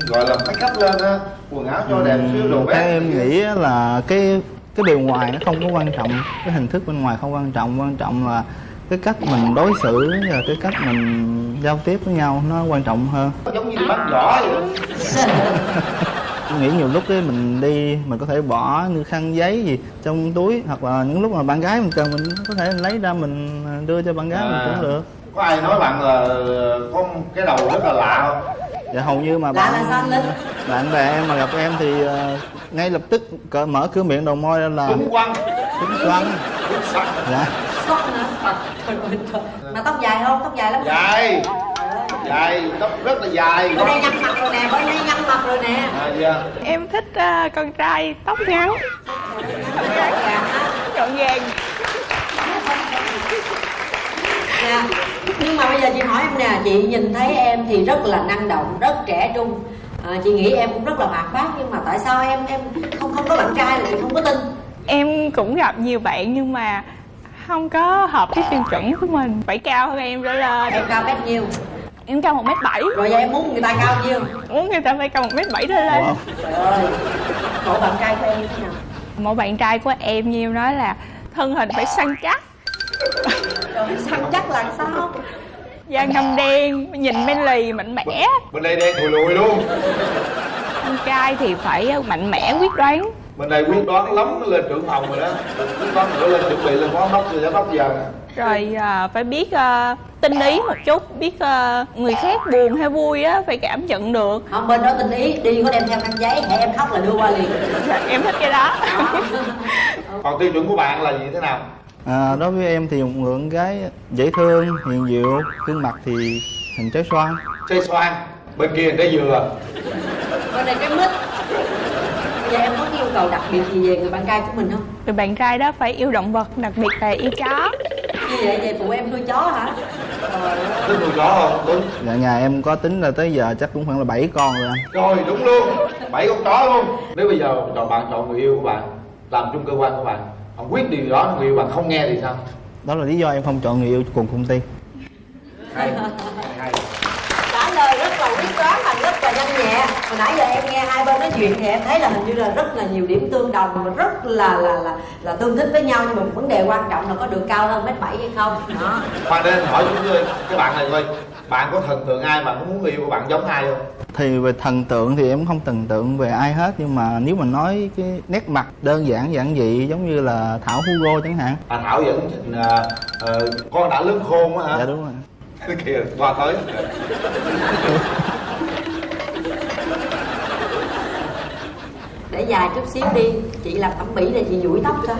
gọi là make up lên ha, quần áo cho đẹp xíu đồ Các em nghĩ là cái bề ngoài nó không có quan trọng, cái hình thức bên ngoài không quan trọng là cái cách mình đối xử và cái cách mình giao tiếp với nhau nó quan trọng hơn. Giống như bắn võ vậy. Tôi nghĩ nhiều lúc ấy mình đi mình có thể bỏ như khăn giấy gì trong túi, hoặc là những lúc mà bạn gái mình cần mình có thể lấy ra mình đưa cho bạn gái mình cũng được. Có ai nói bạn là có cái đầu rất là lạ không? Dạ hầu như mà bạn bè em mà gặp em thì ngay lập tức mở cửa miệng đầu môi ra là Đúng quăng. Dạ. Mà tóc dài không? Tóc dài lắm. Dài. Dài, tóc rất là dài. Bên đây nhăn mặt rồi nè, bên đây nhăn mặt rồi nè. Em thích con trai tóc ngắn. Gọn gàng. Dạ. Nhưng mà bây giờ chị hỏi em nè, chị nhìn thấy em thì rất là năng động, rất trẻ trung, chị nghĩ em cũng rất là hoạt bát, nhưng mà tại sao em không có bạn trai là chị không có tin? Em cũng gặp nhiều bạn nhưng mà không có hợp cái tiêu chuẩn của mình. Phải cao hơn em trở lên. Em cao mét nhiêu? Em cao 1m7. Rồi vậy em muốn người ta cao nhiêu? Muốn người ta phải cao 1m7 trở lên. Trời ơi, mẫu bạn trai của em như thế nào? Mẫu bạn trai của em như em nói là thân hình phải săn chắc. Rồi săn chắc là sao? Da ngăm đen, nhìn men lì, mạnh mẽ. Bên đây đen thùi lùi luôn. Con trai thì phải mạnh mẽ, quyết đoán. Bên đây quyết đoán lắm lên trưởng phòng rồi đó. Quyết đoán nữa lên chuẩn bị lên phó đốc rồi giám đốc giờ. Rồi phải biết tinh ý một chút, biết người khác buồn hay vui á, phải cảm nhận được. Không, bên đó tinh ý, đi có đem theo khăn giấy, hay em khóc là đưa qua liền. Em thích cái đó. Còn tiêu chuẩn của bạn là gì thế nào? Đối với em thì một người con gái dễ thương, hiền diệu, gương mặt thì hình trái xoan. Trái xoan, bên kia trái dừa. Bên này trái mít. Bây giờ em có cái yêu cầu đặc biệt gì về người bạn trai của mình không? Người bạn trai đó phải yêu động vật, đặc biệt là yêu chó. Như vậy về phụ em nuôi chó hả? Tính nuôi chó không? Đúng. Dạ nhà em có tính là tới giờ chắc cũng khoảng là 7 con rồi anh. Rồi đúng luôn, 7 con chó luôn. Nếu bây giờ bạn chọn người yêu của bạn, làm chung cơ quan của bạn, ông quyết điều đó người yêu bạn không nghe thì sao? Đó là lý do em không chọn người yêu cùng công ty. Hay. Trả lời rất là quyết đoán và rất là nhanh nhẹ. Hồi nãy giờ em nghe hai bên nói chuyện thì em thấy là hình như là rất là nhiều điểm tương đồng và rất là tương thích với nhau, nhưng mà vấn đề quan trọng là có được cao hơn 1m7 hay không. Đó. Khoan nên hỏi chúng tôi cái bạn này coi, bạn có thần tượng ai, bạn có muốn người yêu của bạn giống ai không? Thì về thần tượng thì em không thần tượng về ai hết, nhưng mà nếu mà nói cái nét mặt đơn giản giản dị giống như là Thảo Hugo chẳng hạn. Thảo vẫn con đã lớn khôn á hả? Dạ đúng rồi. Kìa qua tới. Để dài chút xíu đi, chị làm thẩm mỹ này chị duỗi tóc cho.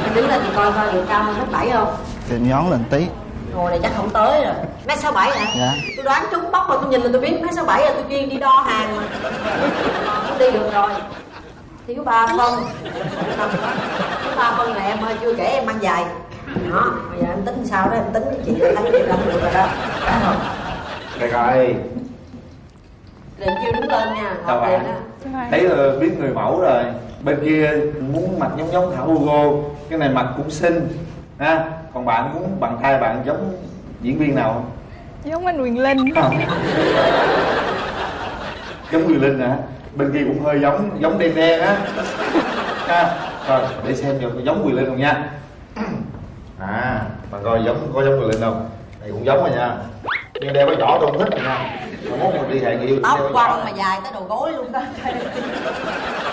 Em đứng lên thì coi coi được cao hơn 1m7 không? Thì em nhón lên tí. Ngồi này chắc không tới rồi. 1m67 hả? Dạ. Tôi đoán trúng bóc mà tôi nhìn là tôi biết 1m67 là tôi chuyên đi đo hàng mà. Không đi được rồi. Thiếu 3 phân. Thiếu 3 phân là em ơi, chưa kể em mang dài. Đó, bây giờ em tính sao đó, em tính chị thấy chị làm được rồi đó. Được rồi. Định chưa đứng lên nha, Chào học liền bạn. á. Thấy là biết người mẫu rồi. Bên kia muốn mặt giống Thảo Hugo, cái này mặt cũng xinh ha. Còn bạn muốn bạn trai bạn giống diễn viên nào không? Giống anh Quyền Linh. Giống Quyền Linh hả? Bên kia cũng hơi giống đen đen á. Ha. Rồi để xem được giống Quyền Linh không nha. À, mà coi có giống Quyền Linh không? Này cũng giống rồi nha. Nhưng đeo cái vỏ tôi không thích rồi nha. Mà muốn mình đi hẹn người yêu Tóc đeo cái quăng vỏ. mà dài tới đầu gối luôn đó.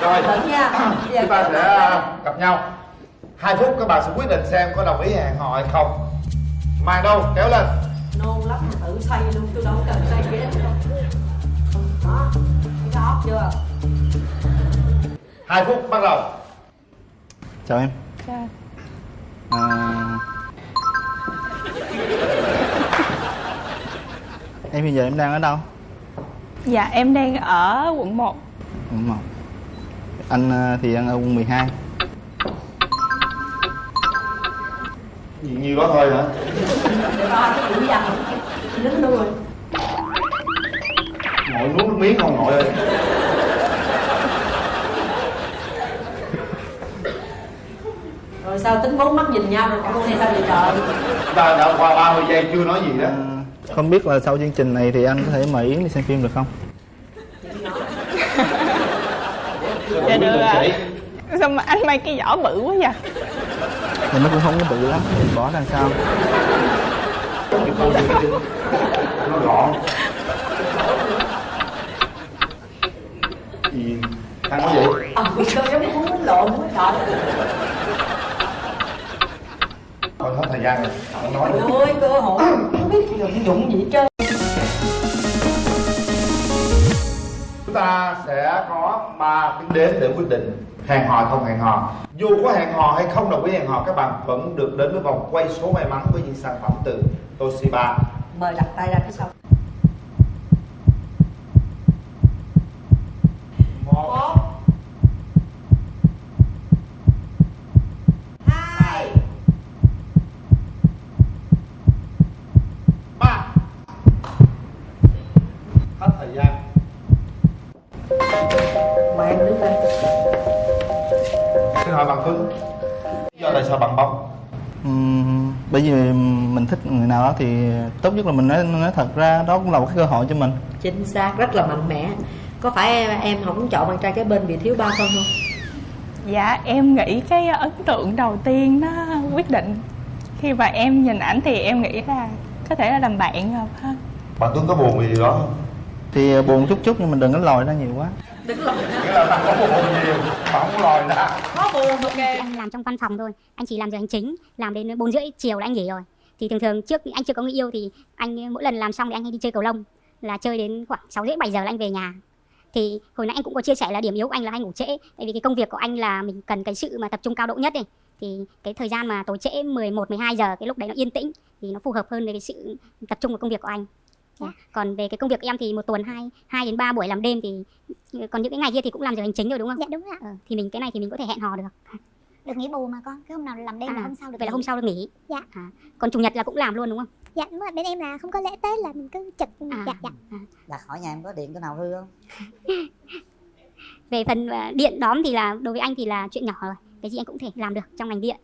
Rồi, Định nha. chúng ta sẽ gặp nhau 2 phút, các bạn sẽ quyết định xem có đồng ý hẹn hò hay không. Màn đâu, kéo lên. Nôn lắm mà tự xoay luôn, tôi đâu cần xoay cái đó đâu. Đó, thấy có óc chưa? 2 phút bắt đầu. Chào em. Chào. Em hiện giờ em đang ở đâu? Dạ em đang ở quận 1. Quận 1. Anh thì đang ở quận 12. Gì nhiêu đó thôi hả? Để ba cái mũi dằn đứng luôn rồi. Ngồi nuốt nước miếng không ngồi ơi. Rồi sao tính 4 mắt nhìn nhau rồi còn này sao vậy trời? Chúng ta đã qua 30 giây chưa nói gì đó. Không biết là sau chương trình này thì anh có thể mời Yến đi xem phim được không? Dạ được ạ. Sao mà anh mang cái vỏ bự quá vậy? Thì nó cũng không có bự lắm, mình bỏ đằng sau. Nó gọn. Gì? Ăn có gì? Sao giống muốn bánh lộn quá trời. Còn hết thời gian rồi, không nói nữa. Ôi cơ hội, không biết dụng dụng gì hết trơn. Chúng ta sẽ có 3 tiếng đếm để quyết định hẹn hò không hẹn hò. Dù có hẹn hò hay không đồng ý hẹn hò, các bạn vẫn được đến với vòng quay số may mắn với những sản phẩm từ Toshiba. Mời đặt tay ra phía sau. 1 2 Mời em đứng lên. Xin hỏi bạn Tuấn, lý do tại sao bạn bóng? Bởi vì mình thích người nào đó thì tốt nhất là mình nói thật ra, đó cũng là một cái cơ hội cho mình. Chính xác, rất là mạnh mẽ. Có phải em không chọn bạn trai cái bên vì thiếu 3 phân không? Dạ em nghĩ cái ấn tượng đầu tiên nó quyết định. Khi mà em nhìn ảnh thì em nghĩ là có thể là làm bạn hợp hơn. Bạn Tuấn có buồn vì điều đó không? Thì buồn chút nhưng mình đừng có lòi ra nhiều quá. Đừng lòi ra. Nghĩa là bạn có buồn nhiều, bạn không lòi ra. Có buồn, ok. Anh làm trong văn phòng thôi, anh chỉ làm giờ hành chính, làm đến 4:30 chiều là anh nghỉ rồi. Thì thường trước anh chưa có người yêu thì anh mỗi lần làm xong thì anh hay đi chơi cầu lông, là chơi đến khoảng 6:30 7 giờ là anh về nhà. Thì hồi nãy anh cũng có chia sẻ là điểm yếu của anh là hay ngủ trễ, tại vì cái công việc của anh là mình cần cái sự mà tập trung cao độ nhất này. Thì cái thời gian mà tối trễ 11 12 giờ cái lúc đấy nó yên tĩnh thì nó phù hợp hơn với cái sự tập trung của công việc của anh. Còn về cái công việc của em thì một tuần 2 đến 3 buổi làm đêm, thì còn những cái ngày kia thì cũng làm giờ hành chính rồi đúng không? Dạ đúng ạ. Thì mình cái này thì mình có thể hẹn hò được. Được nghỉ bù mà con, cứ hôm nào làm đêm là hôm sau được. Vậy là hôm sau được nghỉ. Dạ. Còn chủ nhật là cũng làm luôn đúng không? Dạ đúng rồi, bên em là không có lễ Tết là mình cứ trực. Dạ. Là hỏi nhà em có điện cái nào hư không? Về phần điện đóm thì là đối với anh thì là chuyện nhỏ rồi, cái gì anh cũng thể làm được trong ngành điện.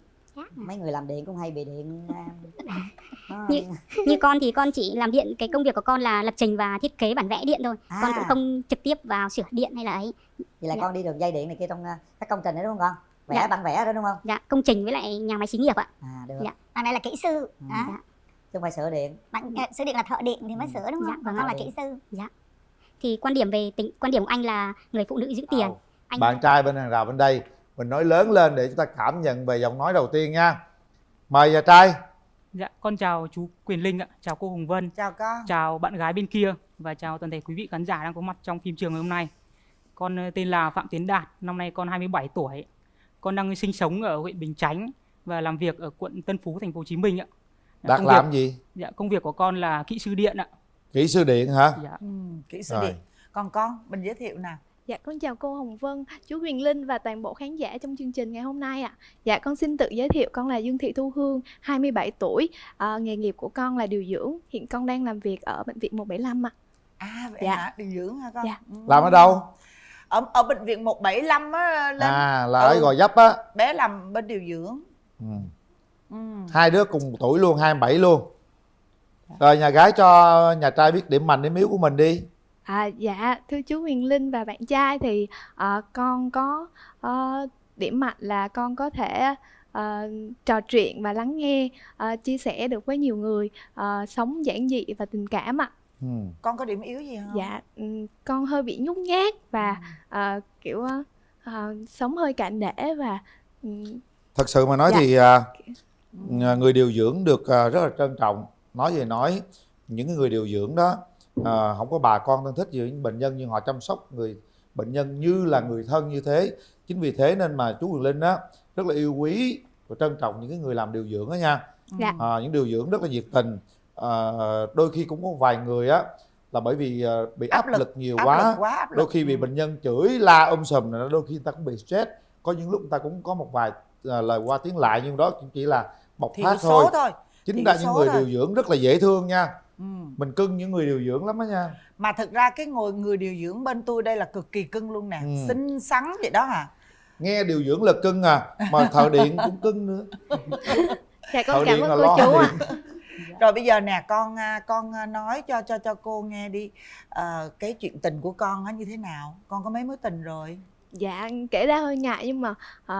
Mấy người làm điện cũng hay bị điện. Như con thì con chỉ làm điện, cái công việc của con là lập trình và thiết kế bản vẽ điện thôi. Con cũng không trực tiếp vào sửa điện hay là ấy. Vậy là con đi được dây điện này kia trong các công trình đấy đúng không con? Vẽ bản vẽ đó đúng không? Dạ, công trình với lại nhà máy xí nghiệp ạ. Được. Dạ. Bạn này là kỹ sư. Chứ không phải sửa điện. Bạn sửa điện là thợ điện thì mới sửa đúng không? Còn con là kỹ sư. Dạ. Thì quan điểm của anh là người phụ nữ giữ tiền. Bạn trai bên hàng rào bên đây, mình nói lớn lên để chúng ta cảm nhận về giọng nói đầu tiên nha. Mời nhà trai. Dạ, con chào chú Quyền Linh ạ, chào cô Hồng Vân. Chào con. Chào bạn gái bên kia và chào toàn thể quý vị khán giả đang có mặt trong phim trường ngày hôm nay. Con tên là Phạm Tiến Đạt, năm nay con 27 tuổi. Con đang sinh sống ở huyện Bình Chánh và làm việc ở quận Tân Phú, thành phố Hồ Chí Minh ạ. Đạt làm gì? Dạ, công việc của con là kỹ sư điện ạ. Kỹ sư điện hả? Dạ. Kỹ sư điện. Còn con, mình giới thiệu nào. Dạ, con chào cô Hồng Vân, chú Quyền Linh và toàn bộ khán giả trong chương trình ngày hôm nay ạ. Dạ, con xin tự giới thiệu, con là Dương Thị Thu Hương, 27 tuổi. Nghề nghiệp của con là điều dưỡng. Hiện con đang làm việc ở bệnh viện 175 ạ. Vậy hả? Điều dưỡng hả con? Dạ. Làm ở đâu? Ở bệnh viện 175 á. Là ở Gò Vấp á. Bé làm bên điều dưỡng. Hai đứa cùng tuổi luôn, 27 luôn. Rồi nhà gái cho nhà trai biết điểm mạnh điểm yếu của mình đi. Dạ, thưa chú Quyền Linh và bạn trai thì con có điểm mạnh là con có thể trò chuyện và lắng nghe, chia sẻ được với nhiều người, sống giản dị và tình cảm ạ. Con có điểm yếu gì không? Dạ, con hơi bị nhút nhát và kiểu sống hơi cạn nể và Thật sự mà nói thì người điều dưỡng được rất là trân trọng. Nói về nói, những người điều dưỡng đó không có bà con thân thích gì với những bệnh nhân, nhưng họ chăm sóc người bệnh nhân như là người thân như thế. Chính vì thế nên mà chú Quyền Linh á rất là yêu quý và trân trọng những cái người làm điều dưỡng đó nha. Những điều dưỡng rất là nhiệt tình. Đôi khi cũng có vài người á là bởi vì bị áp lực nhiều quá, đôi khi bị bệnh nhân chửi la sùm này, đôi khi người ta cũng bị stress. Có những lúc người ta cũng có một vài lời qua tiếng lại, nhưng đó chỉ là bộc phát thôi. Chính ra những người điều dưỡng rất là dễ thương nha. Mình cưng những người điều dưỡng lắm đó nha. Mà thực ra cái người điều dưỡng bên tôi đây là cực kỳ cưng luôn nè. Xinh xắn vậy đó hả? Nghe điều dưỡng là cưng mà thợ điện cũng cưng nữa. Dạ, con cảm ơn cô chú ạ. Rồi bây giờ nè, con nói cho cô nghe đi, cái chuyện tình của con như thế nào? Con có mấy mối tình rồi? Dạ, kể ra hơi ngại nhưng mà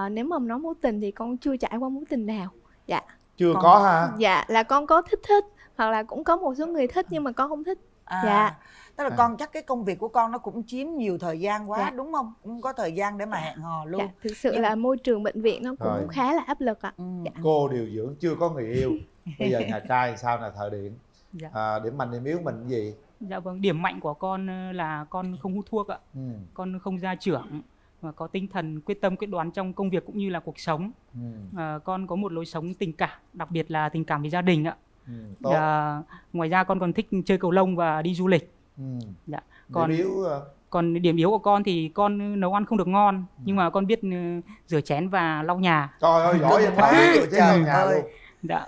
nếu mà nói mối tình thì con chưa trải qua mối tình nào. Dạ. Chưa có hả? Dạ, là con có thích hoặc là cũng có một số người thích nhưng mà con không thích. Dạ. Tức là con chắc cái công việc của con nó cũng chiếm nhiều thời gian quá, đúng không? Không có thời gian để mà hẹn hò luôn. Dạ, thực sự là môi trường bệnh viện nó cũng khá là áp lực ạ. Dạ. Cô điều dưỡng chưa có người yêu. Bây giờ nhà trai sao là thợ điện? Điểm mạnh điểm yếu mình cái gì? Dạ vâng, điểm mạnh của con là con không hút thuốc ạ. Con không gia trưởng và có tinh thần quyết tâm quyết đoán trong công việc cũng như là cuộc sống. Con có một lối sống tình cảm, đặc biệt là tình cảm với gia đình ạ. Ngoài ra con còn thích chơi cầu lông và đi du lịch. Còn điểm yếu của con thì con nấu ăn không được ngon, nhưng mà con biết rửa chén và lau nhà. Trời ơi, giỏi vậy quá. Trời ơi.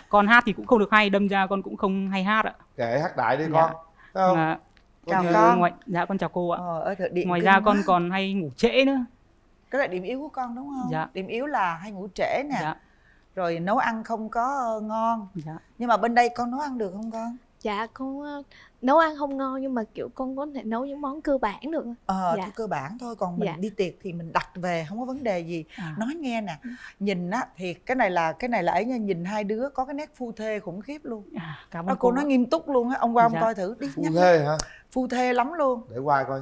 Con hát thì cũng không được hay, đâm ra con cũng không hay hát ạ. Kệ hát đại đi con. Chào con. Dạ con chào cô ạ. Ở điện Ngoài kinh ra con quá. còn hay ngủ trễ nữa. Cái là điểm yếu của con đúng không? Dạ. Điểm yếu là hay ngủ trễ nè. Dạ. Rồi nấu ăn không có ngon. Dạ. Nhưng mà bên đây con nấu ăn được không con? Dạ con nấu ăn không ngon nhưng mà kiểu con có thể nấu những món cơ bản được. Thôi Dạ. cơ bản thôi, còn mình Dạ. đi tiệc thì mình đặt về không có vấn đề gì. Nói nghe nè, nhìn á thì cái này là ấy nha, nhìn hai đứa có cái nét phu thê khủng khiếp luôn. Cảm Đó, ơn cô cô nói ạ. nghiêm túc luôn á, ông qua ông Dạ. coi thử đi. Phu thê hả? Phu thê lắm luôn. Để qua coi.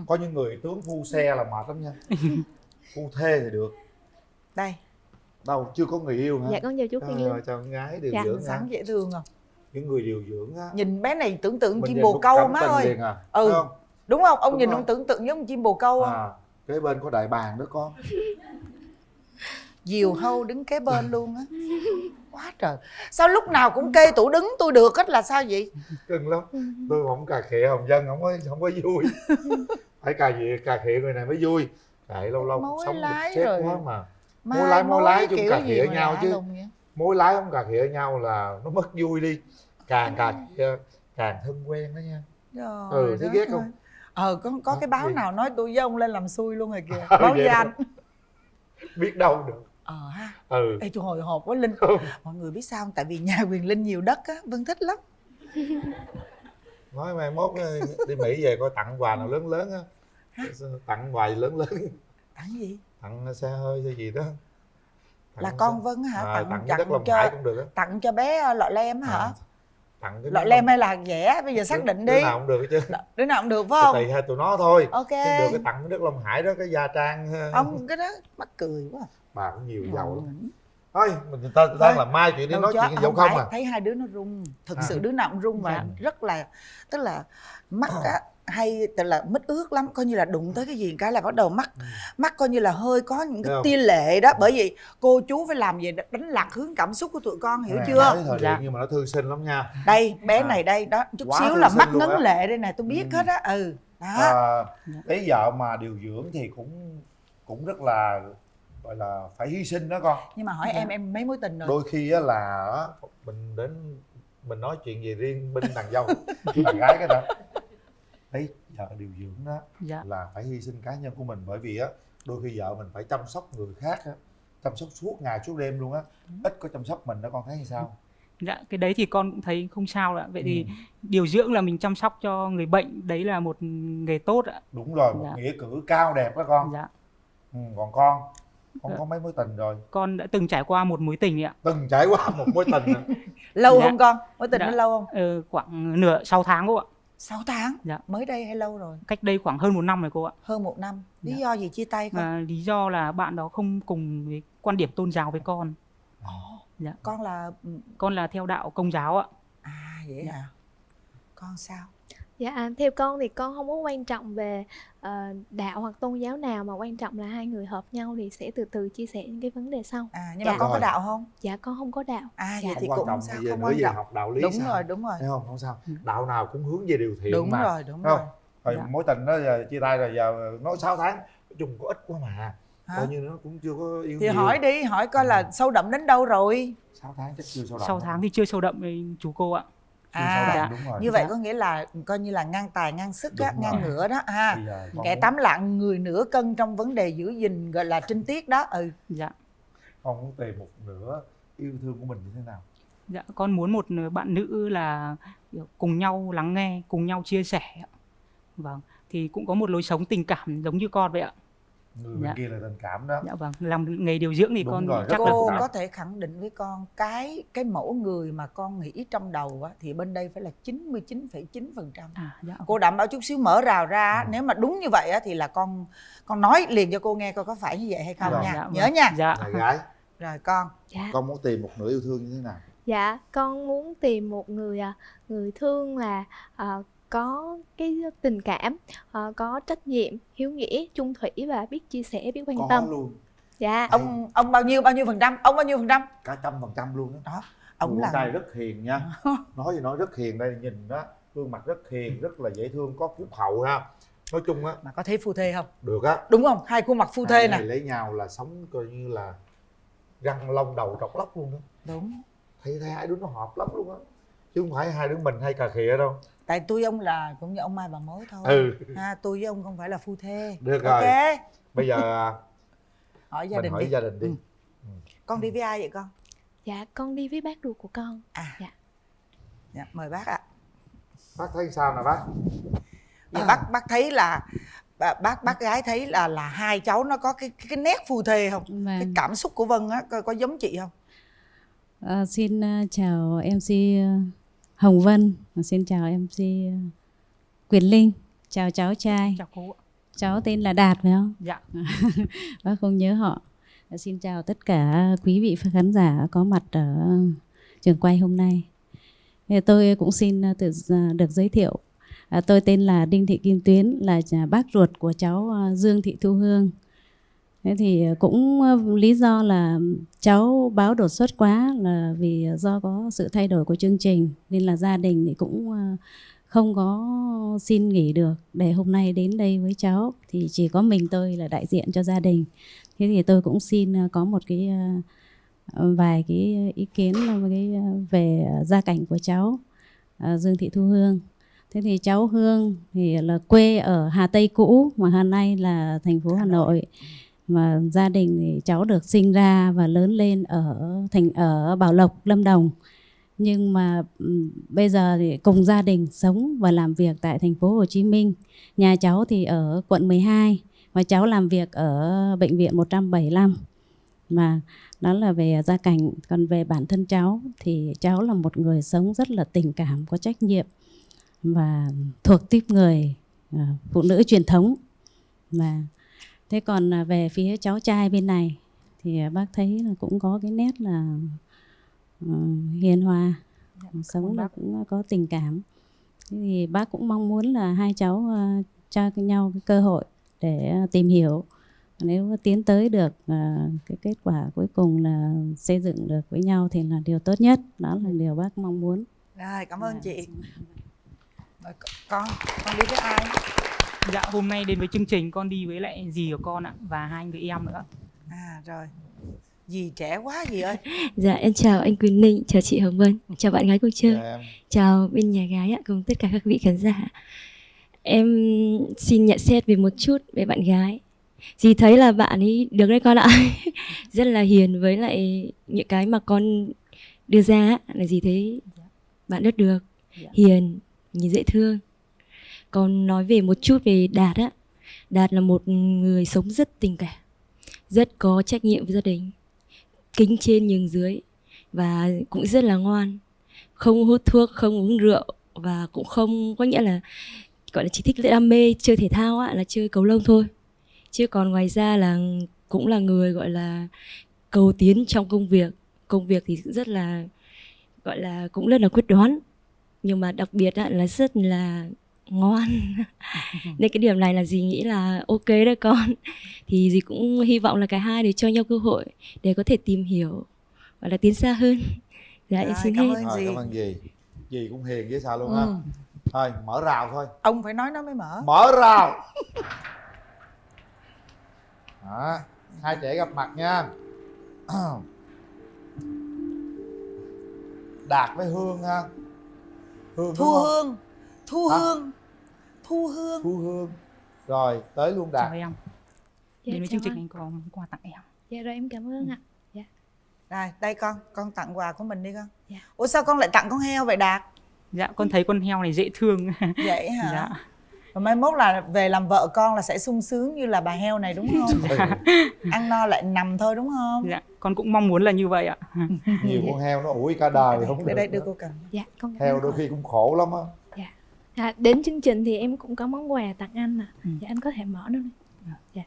Có những người tướng phu xe là mệt lắm nha. Phu thê thì được. Đây. Đâu chưa có người yêu hả? Dạ con chào chú Phi Linh. Chào con gái điều Dạ. dưỡng Sáng ha. dễ thương không? Những người điều dưỡng á. Nhìn bé này tưởng tượng Mình chim nhìn bồ cũng câu cảm má tình ơi. liền à, phải không? Đúng không? Ông Đúng nhìn rồi. ông tưởng tượng giống chim bồ câu không? Kế bên có đại bàng đó con. Diều hâu đứng kế bên luôn á. Quá trời. Sao lúc nào cũng kê tủ đứng tôi được hết là sao vậy? Cưng lắm. Tôi không cà khịa Hồng Vân không có vui. Phải cà khịa người này mới vui. Kệ lâu lâu cuộc sống lái chết rồi. quá mà. Mai Mối lái chung kiểu cà gì khịa mà nhau lạ chứ. lùng vậy? Mối lái không cà khịa nhau là nó mất vui đi. Càng cà khịa càng thân quen đó nha. Trời thấy đất ghét ơi. không? Có cái báo nào nói tôi với ông lên làm xui luôn rồi kìa. Báo Báo vậy danh. Biết đâu được. Ha. Ừ. Ê tôi hồi hộp quá Linh. Mọi người biết sao không? Tại vì nhà Quyền Linh nhiều đất á, Vân thích lắm. Nói mai mốt đi Mỹ về coi tặng quà nào lớn lớn á. Tặng quà lớn lớn. Tặng gì? Tặng xe hơi hay gì đó. Là con Vân hả? Tặng cái đất Long Hải cũng được á. Tặng cho bé lọ lem hả? Tặng cái Lọ lem hay là vẽ? Bây giờ xác định đi. đứa nào cũng được chứ. Đứa nào cũng được phải không? Tùy hai tụi nó thôi. Ok. Chứ được cái tặng cái đất Long Hải đó, cái gia trang. Ông cái đó mắc cười quá. Bà cũng nhiều giàu lắm. Thôi mình đang làm mai chuyện đi, nói chuyện dẫu không à. Thấy hai đứa nó rung, thực sự đứa nào cũng rung và rất là, tức là mắt á hay tức là mít ướt lắm, coi như là đụng tới cái gì cái là bắt đầu mắt coi như là hơi có những cái tia lệ đó, bởi vì cô chú phải làm gì đánh lạc hướng cảm xúc của tụi con, hiểu chưa? Nói thời điểm nhưng mà nó thư sinh lắm nha. Đây bé này đây đó, chút xíu là mắt ngấn lệ đây này, tôi biết hết á. Đó. Lấy vợ mà điều dưỡng thì cũng rất là gọi là phải hy sinh đó con. Nhưng mà hỏi em mấy mối tình rồi? Đôi khi á là mình nói chuyện về riêng bên đàn dâu đàn gái cái đó, lấy vợ điều dưỡng đó là phải hy sinh cá nhân của mình, bởi vì á đôi khi vợ mình phải chăm sóc người khác á, chăm sóc suốt ngày suốt đêm luôn á, ít có chăm sóc mình đó, con thấy như sao? Dạ, cái đấy thì con cũng thấy không sao ạ. Vậy thì điều dưỡng là mình chăm sóc cho người bệnh, đấy là một nghề tốt ạ. Đúng rồi, một nghĩa cử cao đẹp đó con. Dạ. Còn con có mấy mối tình rồi? Con đã từng trải qua một mối tình ạ. Từng trải qua một mối tình à? Lâu không con? Mối tình nó lâu không? Khoảng 6 tháng cô ạ. 6 tháng? Dạ. Mới đây hay lâu rồi? Cách đây khoảng hơn 1 năm rồi cô ạ. Hơn 1 năm. Lý do gì chia tay không? Lý do là bạn đó không cùng với quan điểm tôn giáo với con. Dạ. Con là theo đạo Công giáo ạ. Vậy hả? Con sao? Dạ, theo con thì con không có quan trọng về đạo hoặc tôn giáo nào, mà quan trọng là hai người hợp nhau thì sẽ từ từ chia sẻ những cái vấn đề sau. Nhưng mà con có đạo không? Dạ, con không có đạo. Vậy thì cũng trọng, sao? về Không nữa quan về trọng. học đạo lý. Đúng rồi, đúng rồi. Thấy không sao, đạo nào cũng hướng về điều thiện đúng mà. Rồi, đúng không? rồi. Rồi mối tình đó giờ chia tay rồi, giờ nói 6 tháng nói chung có ít quá mà. Coi như nó cũng chưa có yêu thì nhiều. hỏi đi, hỏi coi là sâu đậm đến đâu rồi. 6 tháng chắc chưa sâu đậm. 6 tháng thì chưa sâu đậm với chú cô ạ. Đúng rồi. Như vậy có nghĩa là coi như là ngang tài ngang sức á, ngang ngửa đó ha. Kẻ muốn... 8 lạng người nửa cân trong vấn đề giữ gìn gọi là trinh tiết đó. Dạ. Con muốn tìm một nửa yêu thương của mình như thế nào? Dạ, con muốn một bạn nữ là cùng nhau lắng nghe, cùng nhau chia sẻ. Vâng, thì cũng có một lối sống tình cảm giống như con vậy ạ. Người bên kia là tình cảm đó. Dạ vâng, làm nghề điều dưỡng thì đúng con rồi, chắc cô có thể khẳng định với con cái mẫu người mà con nghĩ trong đầu á, thì bên đây phải là 99,9%. Dạ. Cô đảm bảo chút xíu mở rào ra, nếu mà đúng như vậy á, thì là con nói liền cho cô nghe coi có phải như vậy hay không nha. Dạ, nhớ nha. Dạ. Gái. Rồi con. Con muốn tìm một nửa yêu thương như thế nào? Dạ, con muốn tìm một người thương là có cái tình cảm, có trách nhiệm, hiếu nghĩa, chung thủy và biết chia sẻ, biết quan tâm. Có luôn. Dạ. Ông bao nhiêu %? Ông bao nhiêu %? Cả 100% luôn đó. Đó. Ông là trai rất hiền nha. Nói gì nói rất hiền, đây nhìn đó, gương mặt rất hiền, rất là dễ thương, có phúc hậu ha. Nói chung á. Mà có thấy phu thê không? Được á. Đúng không? Hai khuôn mặt phu thê nè. Lấy nhau là sống coi như là răng lông đầu trọc lóc luôn đó. Đúng. Thấy hai đứa nó hợp lắm luôn á. Chứ không phải hai đứa mình hay cà khịa đâu. Tại tôi ông là cũng như ông Mai bà mối thôi. Ha, tôi với ông không phải là phu thê. Được rồi. rồi. Bây giờ hỏi gia mình đình hỏi đi. gia đình đi. Con đi với ai vậy con? Dạ con đi với bác ruột của con. Dạ, mời bác ạ. Bác thấy sao nè bác? Dạ, bác thấy là bác gái thấy là hai cháu nó có cái nét phu thê không? Cái cảm xúc của Vân á có giống chị không? Xin chào MC Hồng Vân, xin chào MC Quyền Linh, chào cháu trai. Chào cô. Cháu tên là Đạt phải không? Dạ. Bác không nhớ họ. Xin chào tất cả quý vị khán giả có mặt ở trường quay hôm nay. Tôi cũng xin được giới thiệu. Tôi tên là Đinh Thị Kim Tuyến, là bác ruột của cháu Dương Thị Thu Hương. Thế thì cũng lý do là cháu báo đột xuất quá là vì do có sự thay đổi của chương trình, nên là gia đình thì cũng không có xin nghỉ được để hôm nay đến đây với cháu, thì chỉ có mình tôi là đại diện cho gia đình. Thế thì tôi cũng xin có một cái vài cái ý kiến về gia cảnh của cháu Dương Thị Thu Hương. Thế thì cháu Hương thì là quê ở Hà Tây cũ, mà hôm nay là thành phố Hà Nội. Mà gia đình thì cháu được sinh ra và lớn lên ở Bảo Lộc, Lâm Đồng. Nhưng mà bây giờ thì cùng gia đình sống và làm việc tại thành phố Hồ Chí Minh. Nhà cháu thì ở quận 12 và cháu làm việc ở bệnh viện 175. Mà đó là về gia cảnh. Còn về bản thân cháu thì cháu là một người sống rất là tình cảm, có trách nhiệm và thuộc típ người phụ nữ truyền thống. Mà thế còn về phía cháu trai bên này thì bác thấy là cũng có cái nét là hiền hòa, sống là cũng có tình cảm. Thế thì bác cũng mong muốn là hai cháu cho nhau cái cơ hội để tìm hiểu. Nếu tiến tới được cái kết quả cuối cùng là xây dựng được với nhau thì là điều tốt nhất. Đó là điều bác mong muốn. Rồi, cảm ơn chị. Con đi với ai? Dạ, hôm nay đến với chương trình con đi với lại dì của con ạ, và hai người em nữa. Rồi. Dì trẻ quá dì ơi. Dạ, em chào anh Quyền Linh, chào chị Hồng Vân, chào bạn gái cuộc chơi, chào bên nhà gái ạ, cùng tất cả các vị khán giả. Em xin nhận xét về một chút về bạn gái. Dì thấy là bạn ấy được đấy con ạ. Rất là hiền, với lại những cái mà con đưa ra là dì thấy bạn rất được, hiền, nhìn dễ thương. Còn nói về một chút về Đạt á, Đạt là một người sống rất tình cảm, rất có trách nhiệm với gia đình, kính trên nhường dưới, và cũng rất là ngoan, không hút thuốc, không uống rượu, và cũng không có nghĩa là gọi là chỉ thích đam mê chơi thể thao á, là chơi cầu lông thôi. Chứ còn ngoài ra là cũng là người gọi là cầu tiến trong công việc. Công việc thì rất là gọi là cũng rất là quyết đoán, nhưng mà đặc biệt là rất là ngoan. Nên cái điểm này là dì nghĩ là ok đấy con. Thì dì cũng hy vọng là cả hai để cho nhau cơ hội để có thể tìm hiểu và là tiến xa hơn. Dạ, em xin hết. Cảm ơn dì. Dì cũng hiền với sao luôn ha. Thôi mở rào thôi. Ông phải nói nó mới mở. Mở rào. Đó, hai trẻ gặp mặt nha. Đạt với Hương ha. Thu Hương. Rồi tới luôn Đạt. Chào em. Đến với chương trình anh có quà tặng em. Dạ rồi, em cảm ơn ạ. Dạ. Rồi đây con tặng quà của mình đi con. Dạ. Ủa sao con lại tặng con heo vậy Đạt? Dạ, con thấy con heo này dễ thương. Vậy hả? Dạ. Rồi mai mốt là về làm vợ con là sẽ sung sướng như là bà heo này đúng không? Ăn no lại nằm thôi đúng không? Dạ, con cũng mong muốn là như vậy ạ. Nhiều con heo nó ủi cả đời không được. Đây đưa cô cầm. Dạ, con heo đôi khi cũng khổ lắm á. Dạ. Đến chương trình thì em cũng có món quà tặng anh nè. Dạ, anh có thể mở nó đi. Dạ.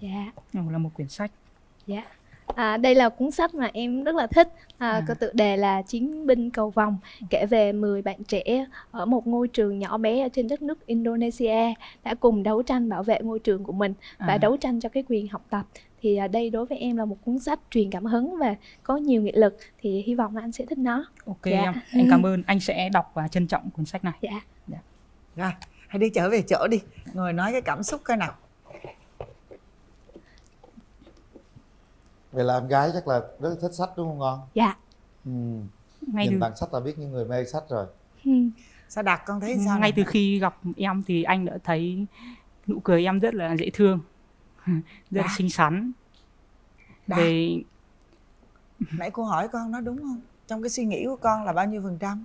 Dạ. Là một quyển sách. Dạ. Đây là cuốn sách mà em rất là thích. Có tựa đề là Chiến binh cầu vồng, kể về 10 bạn trẻ ở một ngôi trường nhỏ bé ở trên đất nước Indonesia đã cùng đấu tranh bảo vệ ngôi trường của mình và đấu tranh cho cái quyền học tập. Thì đây đối với em là một cuốn sách truyền cảm hứng và có nhiều nghị lực, thì hy vọng là anh sẽ thích nó. Ok em cảm ơn. Anh sẽ đọc và trân trọng cuốn sách này. Dạ. Rồi, hãy đi trở về chỗ đi, ngồi nói cái cảm xúc coi nào. Vậy là em gái chắc là rất thích sách đúng không con? Dạ. Ngay Nhìn từ- bằng sách là biết những người mê sách rồi. Sao Đạt con thấy sao? Ngay này? từ khi gặp em thì anh đã thấy nụ cười em rất là dễ thương, rất là xinh xắn. Đạt. Về Nãy cô hỏi con nó đúng không? Trong cái suy nghĩ của con là bao nhiêu phần trăm?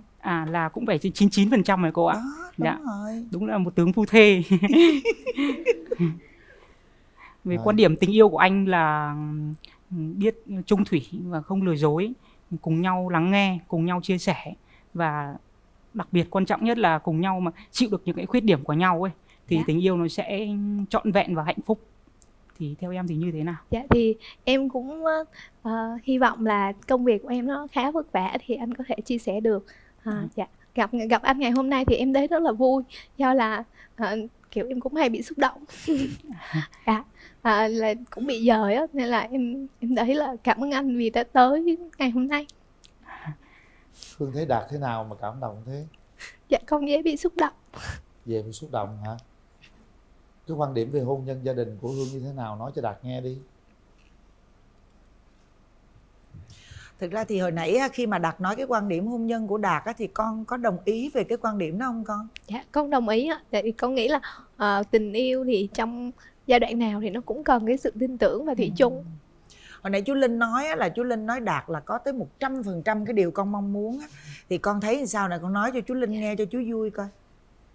là cũng phải trên 99% rồi cô ạ. Đúng rồi. Đúng là một tướng phu thê. Về quan điểm tình yêu của anh là biết trung thủy và không lừa dối, cùng nhau lắng nghe, cùng nhau chia sẻ, và đặc biệt quan trọng nhất là cùng nhau mà chịu được những cái khuyết điểm của nhau ấy, thì tình yêu nó sẽ trọn vẹn và hạnh phúc. Thì theo em thì như thế nào? Dạ thì em cũng hy vọng là công việc của em nó khá vất vả thì anh có thể chia sẻ được. Dạ, gặp anh ngày hôm nay thì em thấy rất là vui, do là kiểu em cũng hay bị xúc động. Dạ, là cũng bị dời á, nên là em thấy là cảm ơn anh vì đã tới ngày hôm nay. Hương thấy Đạt thế nào mà cảm động thế? Dạ con dễ bị xúc động. Về bị xúc động hả? Cái quan điểm về hôn nhân gia đình của Hương như thế nào, nói cho Đạt nghe đi. Thực ra thì hồi nãy khi mà Đạt nói cái quan điểm hôn nhân của Đạt thì con có đồng ý về cái quan điểm đó không con? Dạ con đồng ý ạ. Tại vì con nghĩ là tình yêu thì trong giai đoạn nào thì nó cũng cần cái sự tin tưởng và thủy chung. Hồi nãy chú Linh nói là chú Linh nói Đạt là có tới 100% cái điều con mong muốn á. Thì con thấy sao này, con nói cho chú Linh nghe cho chú vui coi.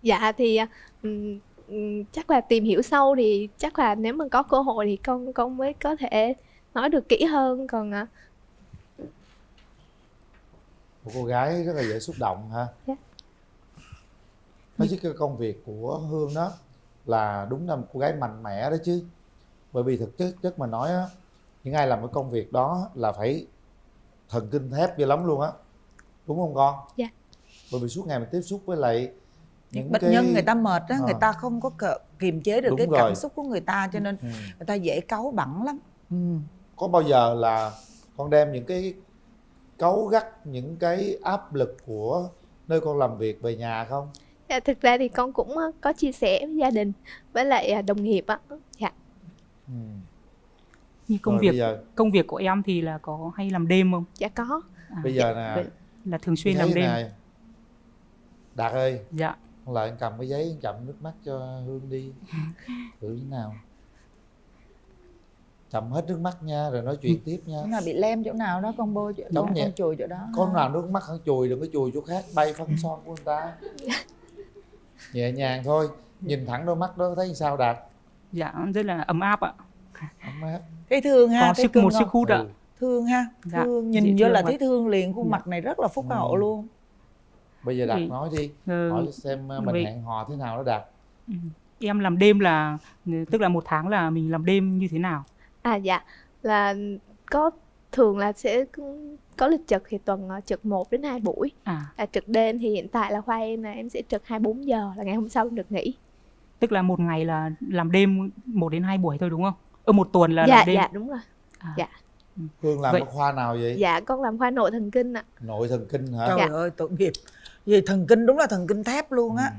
Dạ thì chắc là tìm hiểu sâu thì chắc là nếu mà có cơ hội thì con mới có thể nói được kỹ hơn. Còn Một cô gái rất là dễ xúc động ha. Nói chứ cái công việc của Hương đó là đúng là một cô gái mạnh mẽ đó chứ. Bởi vì thực chất mà nói á, những ai làm cái công việc đó là phải thần kinh thép dữ lắm luôn á, đúng không con? Dạ. Bởi vì suốt ngày mình tiếp xúc với lại những bệnh nhân người ta mệt á, người ta không có kiềm chế được Đúng cái rồi. cảm xúc của người ta, cho nên người ta dễ cáu bẳn lắm. Có bao giờ là con đem những cái cáu gắt, những cái áp lực của nơi con làm việc về nhà không? dạ, thực ra thì con cũng có chia sẻ với gia đình với lại đồng nghiệp á. Dạ. Như Rồi, bây giờ- công việc của em thì là có hay làm đêm không? Dạ có. Bây giờ nè, là thường xuyên tôi làm thấy đêm. nè, Đạt ơi. Dạ. Con lại cầm cái giấy chậm nước mắt cho Hương đi. Thử thế nào. Chậm hết nước mắt nha, rồi nói chuyện tiếp nha. Chỗ nào bị lem chỗ nào đó con bôi chỗ đó, Đúng con vậy. chùi chỗ đó. Con nào nước mắt không chùi, đừng có chùi chỗ khác, bay phân son của người ta. Nhẹ nhàng thôi, nhìn thẳng đôi mắt đó thấy sao Đạt? Dạ rất là ấm áp ạ. Ấm áp. Thấy thương ha, Có thấy sức cưng một không? sức hút ạ. Thương ha, Dạ, thương, dễ nhìn vô thương là mà. thấy thương liền, khuôn mặt này rất là phúc hậu luôn. Bây giờ Đạt Thì- nói đi, Ừ, hỏi xem mình vì- hẹn hò thế nào đó Đạt. Em làm đêm là tức là 1 tháng là mình làm đêm như thế nào? Dạ là có thường là sẽ có lịch trực thì tuần trực 1 đến 2 buổi. Trực đêm thì hiện tại là khoa em là em sẽ trực 24 giờ, là ngày hôm sau em được nghỉ. Tức là một ngày là làm đêm 1 đến 2 buổi thôi đúng không? 1 tuần là Dạ làm đêm. dạ đúng rồi. Dạ. Hương làm Vậy- ở khoa nào vậy? Dạ con làm khoa nội thần kinh ạ. Nội thần kinh hả? Trời ơi tội nghiệp. Vì thần kinh đúng là thần kinh thép luôn á.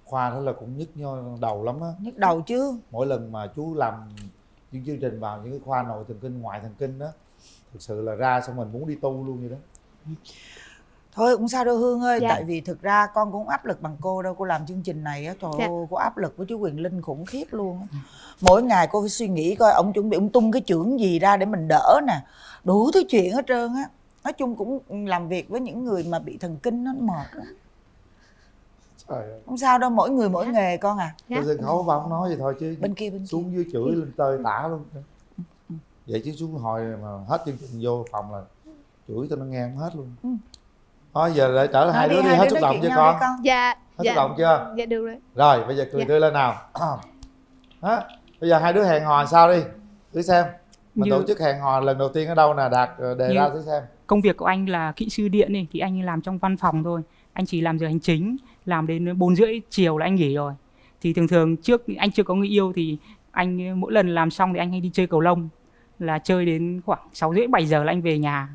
Khoa đó là cũng nhức đầu lắm á. Nhức đầu chứ. Mỗi lần mà chú làm những chương trình vào những cái khoa nội thần kinh, ngoại thần kinh đó, thực sự là ra xong mình muốn đi tu luôn vậy đó. Thôi cũng sao đâu Hương ơi. Dạ. Tại vì thực ra con cũng áp lực bằng cô đâu. Cô làm chương trình này á, trời Dạ. ơi, cô áp lực với chú Quyền Linh khủng khiếp luôn á. Mỗi ngày cô phải suy nghĩ coi ông chuẩn bị ông tung cái chưởng gì ra để mình đỡ nè, đủ thứ chuyện hết trơn á. Nói chung cũng làm việc với những người mà bị thần kinh nó mệt á. Trời ơi. Không sao đâu, mỗi người mỗi nghề con à. Trên sân khấu ba không nói vậy thôi chứ Bên kia xuống dưới chửi lên tơi tả luôn. Vậy chứ xuống hồi mà hết chương trình vô phòng là chửi tao nó nghe không hết luôn. Thôi giờ lại trở lại hai đứa đi, hết xúc động chưa con? Dạ. Hết xúc động chưa? Dạ được rồi. Rồi bây giờ cười Dạ. tươi lên nào. Đó, bây giờ hai đứa hẹn hò sao đi thử xem. Mình Như- tổ chức hẹn hò lần đầu tiên ở đâu nè Đạt, đề Như- ra thử xem. Công việc của anh là kỹ sư điện này, thì anh làm trong văn phòng thôi. Anh chỉ làm giờ hành chính, làm đến 4:30 chiều là anh nghỉ rồi. Thì thường trước anh chưa có người yêu thì anh mỗi lần làm xong thì anh hay đi chơi cầu lông, là chơi đến khoảng 6:30 7 giờ là anh về nhà.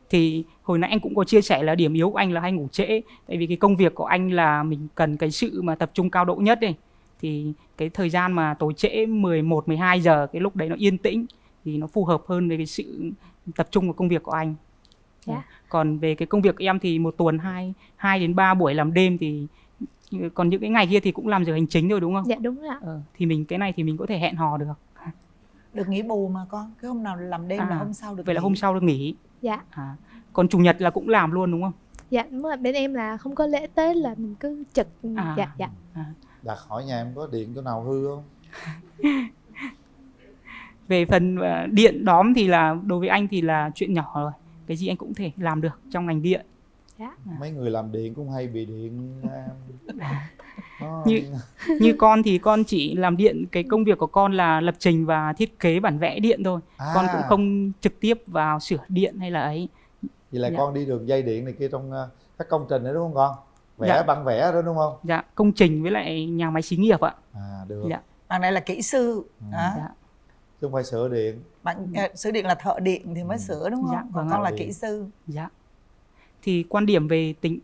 Thì hồi nãy anh cũng có chia sẻ là điểm yếu của anh là hay ngủ trễ, tại vì cái công việc của anh là mình cần cái sự mà tập trung cao độ nhất đi. Thì cái thời gian mà tối trễ 11 12 giờ, cái lúc đấy nó yên tĩnh thì nó phù hợp hơn với cái sự tập trung vào công việc của anh. Dạ. Còn về cái công việc của em thì một tuần 2 đến 3 buổi làm đêm, thì còn những cái ngày kia thì cũng làm giờ hành chính thôi đúng không? Dạ đúng ạ. Thì mình cái này thì mình có thể hẹn hò được. Được nghỉ bù mà con, cái hôm nào làm đêm là hôm sau được vậy nghỉ. là hôm sau được nghỉ. Dạ. Còn chủ nhật là cũng làm luôn đúng không? Dạ đúng rồi, bên em là không có lễ Tết là mình cứ trực. Dạ. Đạt hỏi nhà em có điện chỗ nào hư không? Về phần điện đóm thì là đối với anh thì là chuyện nhỏ rồi, cái gì anh cũng thể làm được trong ngành điện. Mấy người làm điện cũng hay bị điện như con thì con chỉ làm điện, cái công việc của con là lập trình và thiết kế bản vẽ điện thôi. Con cũng không trực tiếp vào sửa điện hay là ấy. Vậy là con đi đường dây điện này kia trong các công trình đấy đúng không con? Vẽ băng vẽ đó đúng không? Dạ, công trình với lại nhà máy xí nghiệp ạ. Được. Dạ. Bạn này là kỹ sư. Dạ. Chứ không phải sửa điện. Bạn sửa điện là thợ điện thì mới sửa đúng không? Dạ, Còn con là kỹ sư. Dạ. Thì quan điểm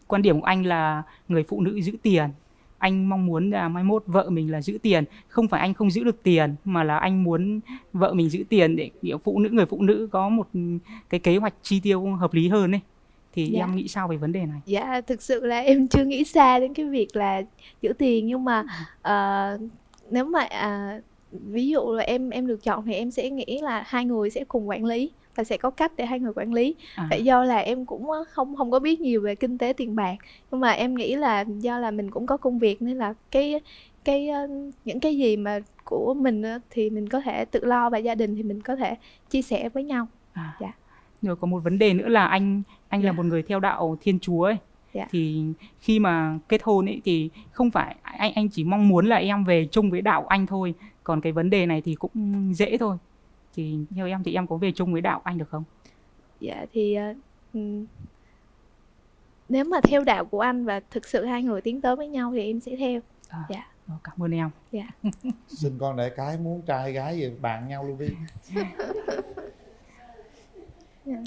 của anh là người phụ nữ giữ tiền. Anh mong muốn là mai mốt vợ mình là giữ tiền, không phải anh không giữ được tiền mà là anh muốn vợ mình giữ tiền để người phụ nữ có một cái kế hoạch chi tiêu hợp lý hơn ấy. Thì em nghĩ sao về vấn đề này? Dạ, thực sự là em chưa nghĩ xa đến cái việc là giữ tiền, nhưng mà nếu mà ví dụ là em được chọn thì em sẽ nghĩ là hai người sẽ cùng quản lý và sẽ có cách để hai người quản lý. Tại do là em cũng không có biết nhiều về kinh tế tiền bạc, nhưng mà em nghĩ là do là mình cũng có công việc nên là những cái gì mà của mình thì mình có thể tự lo, và gia đình thì mình có thể chia sẻ với nhau. Dạ. Rồi có một vấn đề nữa là anh là một người theo đạo Thiên Chúa ấy. Thì khi mà kết hôn ấy thì không phải anh chỉ mong muốn là em về chung với đạo anh thôi, còn cái vấn đề này thì cũng dễ thôi. Thì theo em thì em có về chung với đạo anh được không? Dạ thì nếu mà theo đạo của anh và thực sự hai người tiến tới với nhau thì em sẽ theo. Dạ. Cảm ơn em. Dạ. Xin con để cái muốn trai gái gì bàn nhau luôn đi.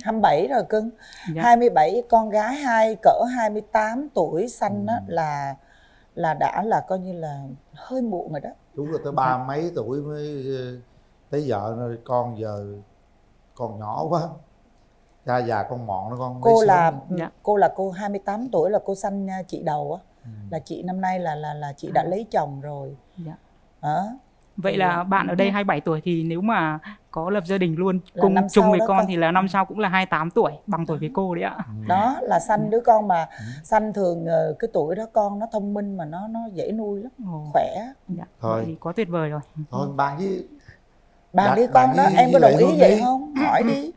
27 rồi cưng. 27, con gái cỡ 28 tuổi sanh đó là đã là coi như là hơi muộn rồi đó. Chú là tới 30 mấy tuổi mới tới vợ rồi, con giờ còn nhỏ quá. Cha già con mọn nó con. Cô là cô 28 tuổi là cô sanh chị đầu á. Là chị năm nay là chị đã lấy chồng rồi. Vậy là bạn ở đây 27 tuổi thì nếu mà có lập gia đình luôn cùng chung với con thì là năm sau cũng là 28 tuổi, bằng tuổi với cô đấy ạ. Đó là sanh đứa con mà sanh thường cái tuổi đó con nó thông minh mà nó dễ nuôi lắm, khỏe. Thôi thì quá tuyệt vời rồi. Thôi bàn đi con đó, em có đồng ý vậy không? Hỏi đi.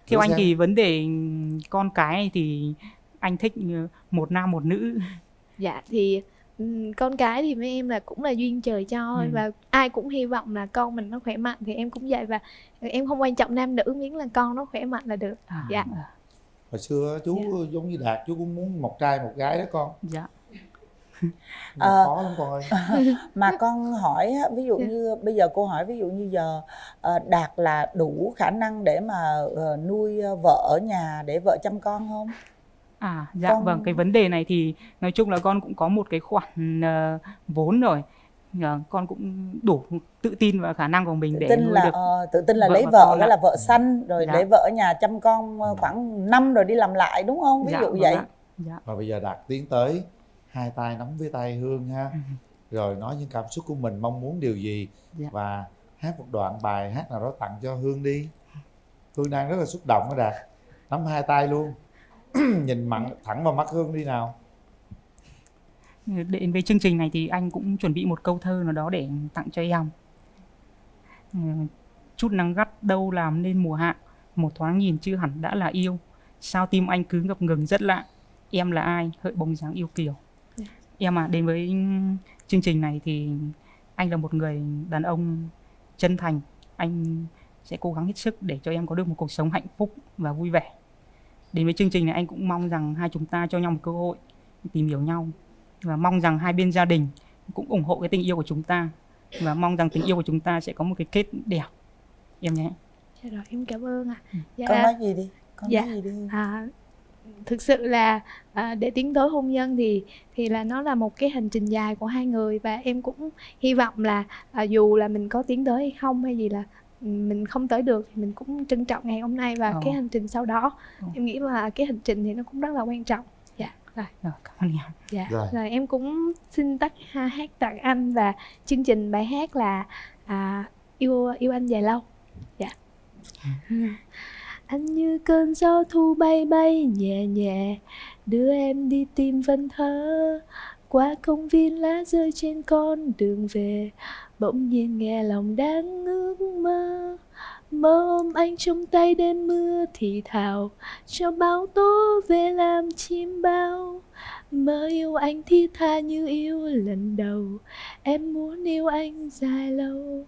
Theo anh thì vấn đề con cái này thì anh thích một nam một nữ. Dạ thì con cái thì với em là cũng là duyên trời cho thôi, và ai cũng hy vọng là con mình nó khỏe mạnh, thì em cũng vậy, và em không quan trọng nam nữ, miễn là con nó khỏe mạnh là được. Dạ. Hồi xưa chú giống như Đạt, chú cũng muốn một trai một gái đó con. Dạ. Khó lắm con ơi. Mà con hỏi ví dụ như bây giờ cô hỏi ví dụ như giờ Đạt là đủ khả năng để mà nuôi vợ ở nhà để vợ chăm con không? Dạ vâng, cái vấn đề này thì nói chung là con cũng có một cái khoản vốn rồi. Con cũng đủ tự tin vào khả năng của mình để nuôi được. Tự tin là lấy vợ đó là vợ sanh rồi để vợ ở nhà chăm con khoảng năm rồi đi làm lại đúng không? Ví dụ vậy. Và bây giờ Đạt tiến tới hai tay nắm với tay Hương ha. Rồi nói những cảm xúc của mình, mong muốn điều gì, và hát một đoạn bài hát nào đó tặng cho Hương đi. Hương đang rất là xúc động đó Đạt. Nắm hai tay luôn. Nhìn thẳng vào mắt Hương đi nào. Đến với chương trình này thì anh cũng chuẩn bị một câu thơ nào đó để tặng cho em. Chút nắng gắt đâu làm nên mùa hạ, một thoáng nhìn chưa hẳn đã là yêu. Sao tim anh cứ ngập ngừng rất lạ, em là ai hỡi bóng dáng yêu kiều. Em đến với chương trình này thì anh là một người đàn ông chân thành. Anh sẽ cố gắng hết sức để cho em có được một cuộc sống hạnh phúc và vui vẻ. Đến với chương trình này anh cũng mong rằng hai chúng ta cho nhau một cơ hội tìm hiểu nhau, và mong rằng hai bên gia đình cũng ủng hộ cái tình yêu của chúng ta, và mong rằng tình yêu của chúng ta sẽ có một cái kết đẹp em nhé. Dạ rồi, em cảm ơn ạ. Con nói gì đi? Con nói gì đi? Thực sự là để tiến tới hôn nhân thì là nó là một cái hành trình dài của hai người, và em cũng hy vọng là dù là mình có tiến tới hay không hay gì là mình không tới được thì mình cũng trân trọng ngày hôm nay và cái hành trình sau đó. Em nghĩ là cái hành trình thì nó cũng rất là quan trọng. Dạ rồi. Cảm ơn em. Dạ rồi em cũng xin hát tặng anh và chương trình bài hát là yêu anh dài lâu. Dạ. Anh như cơn gió thu bay bay nhẹ nhẹ, đưa em đi tìm vần thơ. Qua công viên lá rơi trên con đường về, bỗng nhiên nghe lòng đang ước mơ. Mơ ôm anh trong tay đêm mưa thì thào, cho bão tố về làm chim bao. Mơ yêu anh thiết tha như yêu lần đầu, em muốn yêu anh dài lâu.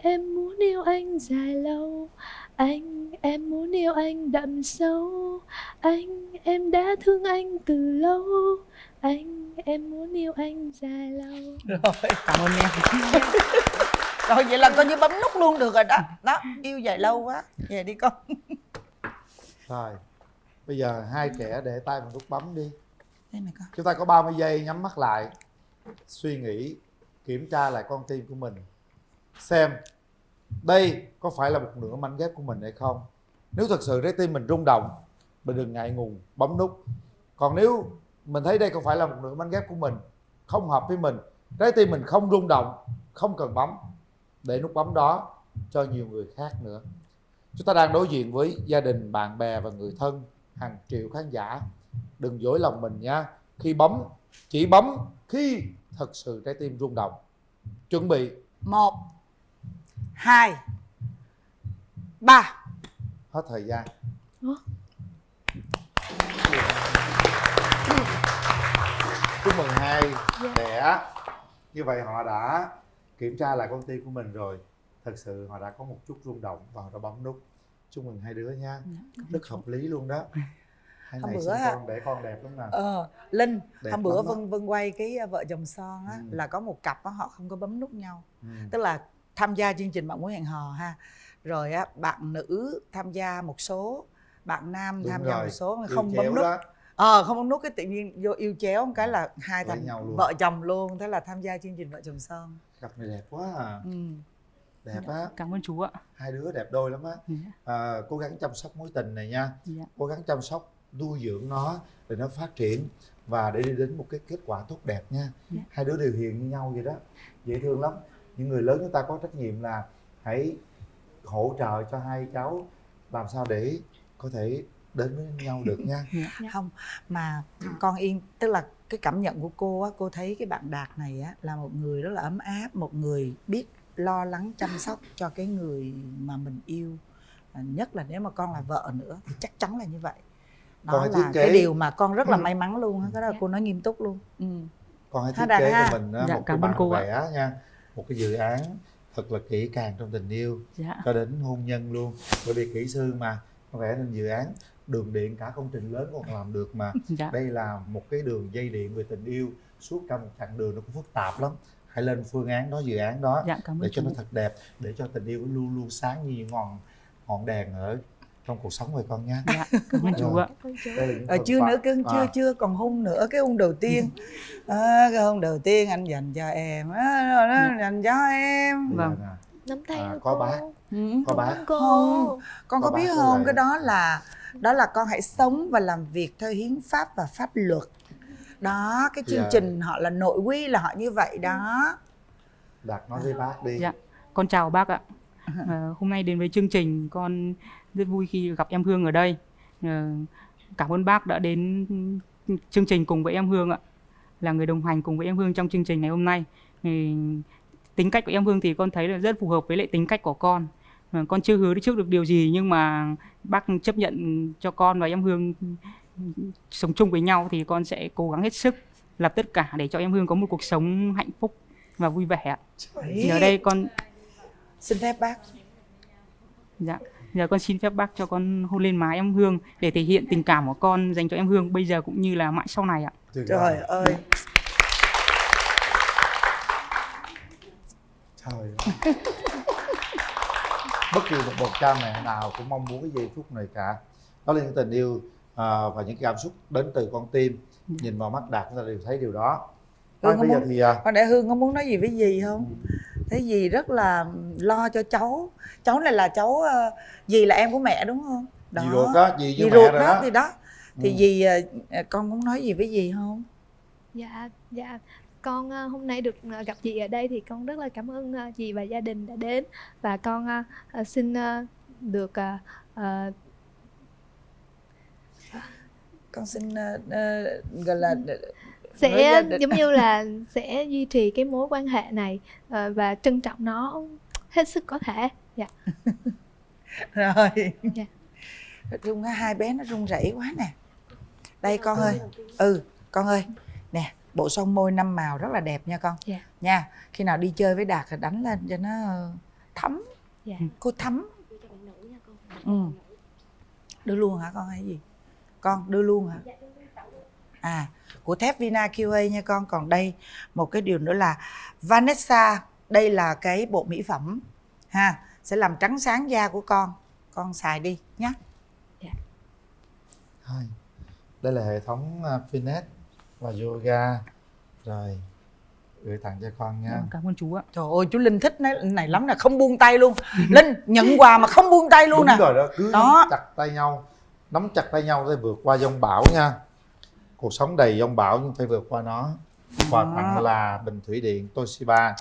Em muốn yêu anh dài lâu. Em muốn yêu anh đậm sâu. Em đã thương anh từ lâu. Em muốn yêu anh dài lâu. Rồi, cảm ơn em. Rồi vậy là coi như bấm nút luôn được rồi đó. Đó, yêu dài lâu quá. Về đi con. Rồi, bây giờ hai trẻ để tay vào nút bấm đi. Chúng ta có 30 giây nhắm mắt lại, suy nghĩ, kiểm tra lại con tim của mình, xem đây có phải là một nửa mảnh ghép của mình hay không. Nếu thật sự trái tim mình rung động, mình đừng ngại ngùng bấm nút. Còn nếu mình thấy đây không phải là một nửa mảnh ghép của mình, không hợp với mình, trái tim mình không rung động, không cần bấm, để nút bấm đó cho nhiều người khác nữa. Chúng ta đang đối diện với gia đình, bạn bè và người thân, hàng triệu khán giả. Đừng dối lòng mình nha. Khi bấm, chỉ bấm khi thật sự trái tim rung động. Chuẩn bị 1 2 3. Hết thời gian. Chúc mừng hai đẻ. Như vậy họ đã kiểm tra lại con tim của mình rồi. Thật sự họ đã có một chút rung động và họ đã bấm nút. Chúc mừng hai đứa nha. Rất hợp lý luôn đó. Hai này sinh con để con đẹp lắm nè. Linh, đẹp hôm bữa lắm Vân quay cái vợ chồng son á, là có một cặp á, họ không có bấm nút nhau. Tức là tham gia chương trình Bạn Muốn Hẹn Hò ha. Rồi á, bạn nữ tham gia một số, bạn nam tham gia một số, không bấm nút. Không bấm nút cái tự nhiên vô yêu chéo một cái là hai thành vợ chồng luôn. Thế là tham gia chương trình Vợ Chồng Son. Cặp này đẹp quá à. Đẹp á. Cảm ơn chú ạ. Hai đứa đẹp đôi lắm á. Cố gắng chăm sóc mối tình này nha. Cố gắng chăm sóc, nuôi dưỡng nó để nó phát triển và để đi đến một cái kết quả tốt đẹp nha. Hai đứa đều hiền như nhau vậy đó, dễ thương lắm. Những người lớn chúng ta có trách nhiệm là hãy hỗ trợ cho hai cháu làm sao để có thể đến với nhau được nha. Không, mà con yên, tức là cái cảm nhận của cô á, cô thấy cái bạn Đạt này á là một người rất là ấm áp, một người biết lo lắng chăm sóc cho cái người mà mình yêu. Nhất là nếu mà con là vợ nữa thì chắc chắn là như vậy. Đó là cái điều mà con rất là may mắn luôn á. Cái đó là cô nói nghiêm túc luôn. Con hãy thiết kế cho mình một cái bản vẽ nha, một cái dự án thật là kỹ càng trong tình yêu cho đến hôn nhân luôn. Bởi vì kỹ sư mà, con vẽ nên dự án đường điện cả công trình lớn còn làm được mà. Đây là một cái đường dây điện về tình yêu suốt cả một chặng đường, nó cũng phức tạp lắm. Hãy lên phương án đó, dự án đó để cho nó thật đẹp, để cho tình yêu luôn luôn sáng như những ngọn đèn ở trong cuộc sống của con nha. Cảm ơn chú ạ. Chưa nữa cưng, chưa còn hôn nữa. Cái hôn đầu tiên, cái hôn đầu tiên anh dành cho em, dành cho em. Vâng. Nắm tay có bác, có bác. Không, con có biết không, cái đó là con hãy sống và làm việc theo hiến pháp và pháp luật. Đó, cái chương trình họ là nội quy là họ như vậy đó. Đạt nói với bác đi. Con chào bác ạ. Hôm nay đến với chương trình, con rất vui khi gặp em Hương ở đây. Cảm ơn bác đã đến chương trình cùng với em Hương ạ. Là người đồng hành cùng với em Hương trong chương trình ngày hôm nay. Tính cách của em Hương thì con thấy là rất phù hợp với lại tính cách của con. Con chưa hứa trước được điều gì, nhưng mà bác chấp nhận cho con và em Hương sống chung với nhau thì con sẽ cố gắng hết sức làm tất cả để cho em Hương có một cuộc sống hạnh phúc và vui vẻ. Thì ở đây con xin phép bác. Giờ con xin phép bác cho con hôn lên má em Hương để thể hiện tình cảm của con dành cho em Hương bây giờ cũng như là mãi sau này ạ. Trời ơi. Trời ơi. Bất kỳ một bậc cha mẹ nào cũng mong muốn cái giây phút này cả. Đó là những tình yêu và những cảm xúc đến từ con tim. Nhìn vào mắt Đạt chúng ta đều thấy điều đó. Bây giờ thì con để Hương có muốn nói gì với dì không? Thấy dì rất là lo cho cháu. Cháu này là cháu dì là em của mẹ đúng không? Đó. Dì ruột đó, dì với dì mẹ ruột rồi đó. đó. Thì đó. Thì dì con muốn nói gì với dì không? Dạ con hôm nay được gặp dì ở đây thì con rất là cảm ơn dì và gia đình đã đến, và con xin được con xin gọi là sẽ giống như là sẽ duy trì cái mối quan hệ này và trân trọng nó hết sức có thể. Dạ. Rồi. Dạ. Rung hai bé nó run rẩy quá nè. Đây con ơi. Con ơi. Nè, bộ son môi 5 màu rất là đẹp nha con. Dạ. Nha. Khi nào đi chơi với Đạt thì đánh lên cho nó thấm. Dạ. Cô thấm. Đưa luôn hả con hay gì? Con đưa luôn hả? À, của thép Vina QA nha con. Còn đây một cái điều nữa là Vanessa. Đây là cái bộ mỹ phẩm ha, sẽ làm trắng sáng da của con xài đi nhé. Đây là hệ thống fitness và yoga. Rồi gửi tặng cho con nha. Cảm ơn chú ạ. Trời ơi, chú Linh thích này lắm nè, không buông tay luôn. Linh nhận quà mà không buông tay luôn. Đúng nè. rồi đó, cứ đó. nắm chặt tay nhau. Nắm chặt tay nhau để vượt qua giông bão nha. Cuộc sống đầy giông bão nhưng phải vượt qua nó. Quà tặng là bình thủy điện Toshiba.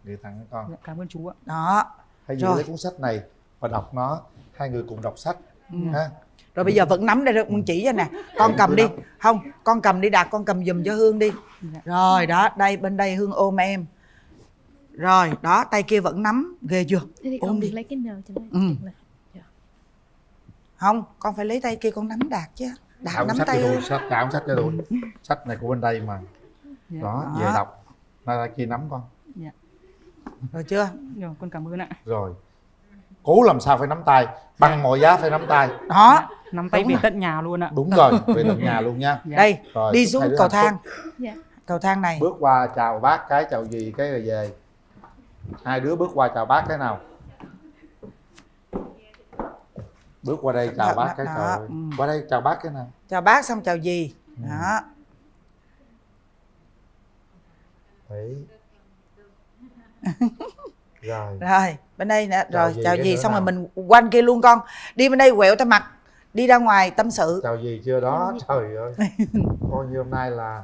Gửi tặng cho con. Cảm ơn chú ạ. Đó. Hãy giữ lấy cuốn sách này và đọc nó. Hai người cùng đọc sách ha. Rồi bây giờ vẫn nắm đây được, chỉ cho nè. Con cầm đi. Không, con cầm đi Đạt, con cầm giùm cho Hương đi. Rồi đó, đây bên đây Hương ôm em. Rồi, đó, tay kia vẫn nắm, ghê chưa? Thế thì ôm con đi. lấy cái nờ cho nó. Không, con phải lấy tay kia con nắm Đạt chứ. Đạt nắm tay Tôi, sách cả sách cho tôi. Sách này của bên đây mà. Đó, về đọc. Tay kia nắm con. Dạ. Rồi chưa? Rồi, con cảm ơn ạ. Rồi. Cố làm sao phải nắm tay, bằng mọi giá phải nắm tay. Đó. Nắm tay về tận nhà luôn ạ. Đúng rồi, về tận nhà luôn nha. Đây, rồi, đi xuống cầu thang. Dạ. Cầu thang này. Bước qua chào bác cái, chào dì cái rồi về. Hai đứa bước qua chào bác cái nào. Bước qua đây chào bác cái trời. Qua đây chào bác cái nào. Chào bác xong chào dì. Đó. Đấy. Rồi. Rồi, bên đây nè, rồi chào dì xong nào. rồi mình quanh kia luôn con. Đi bên đây quẹo tay mặt, đi ra ngoài tâm sự. Chào dì chưa đó, trời ơi. Coi như hôm nay là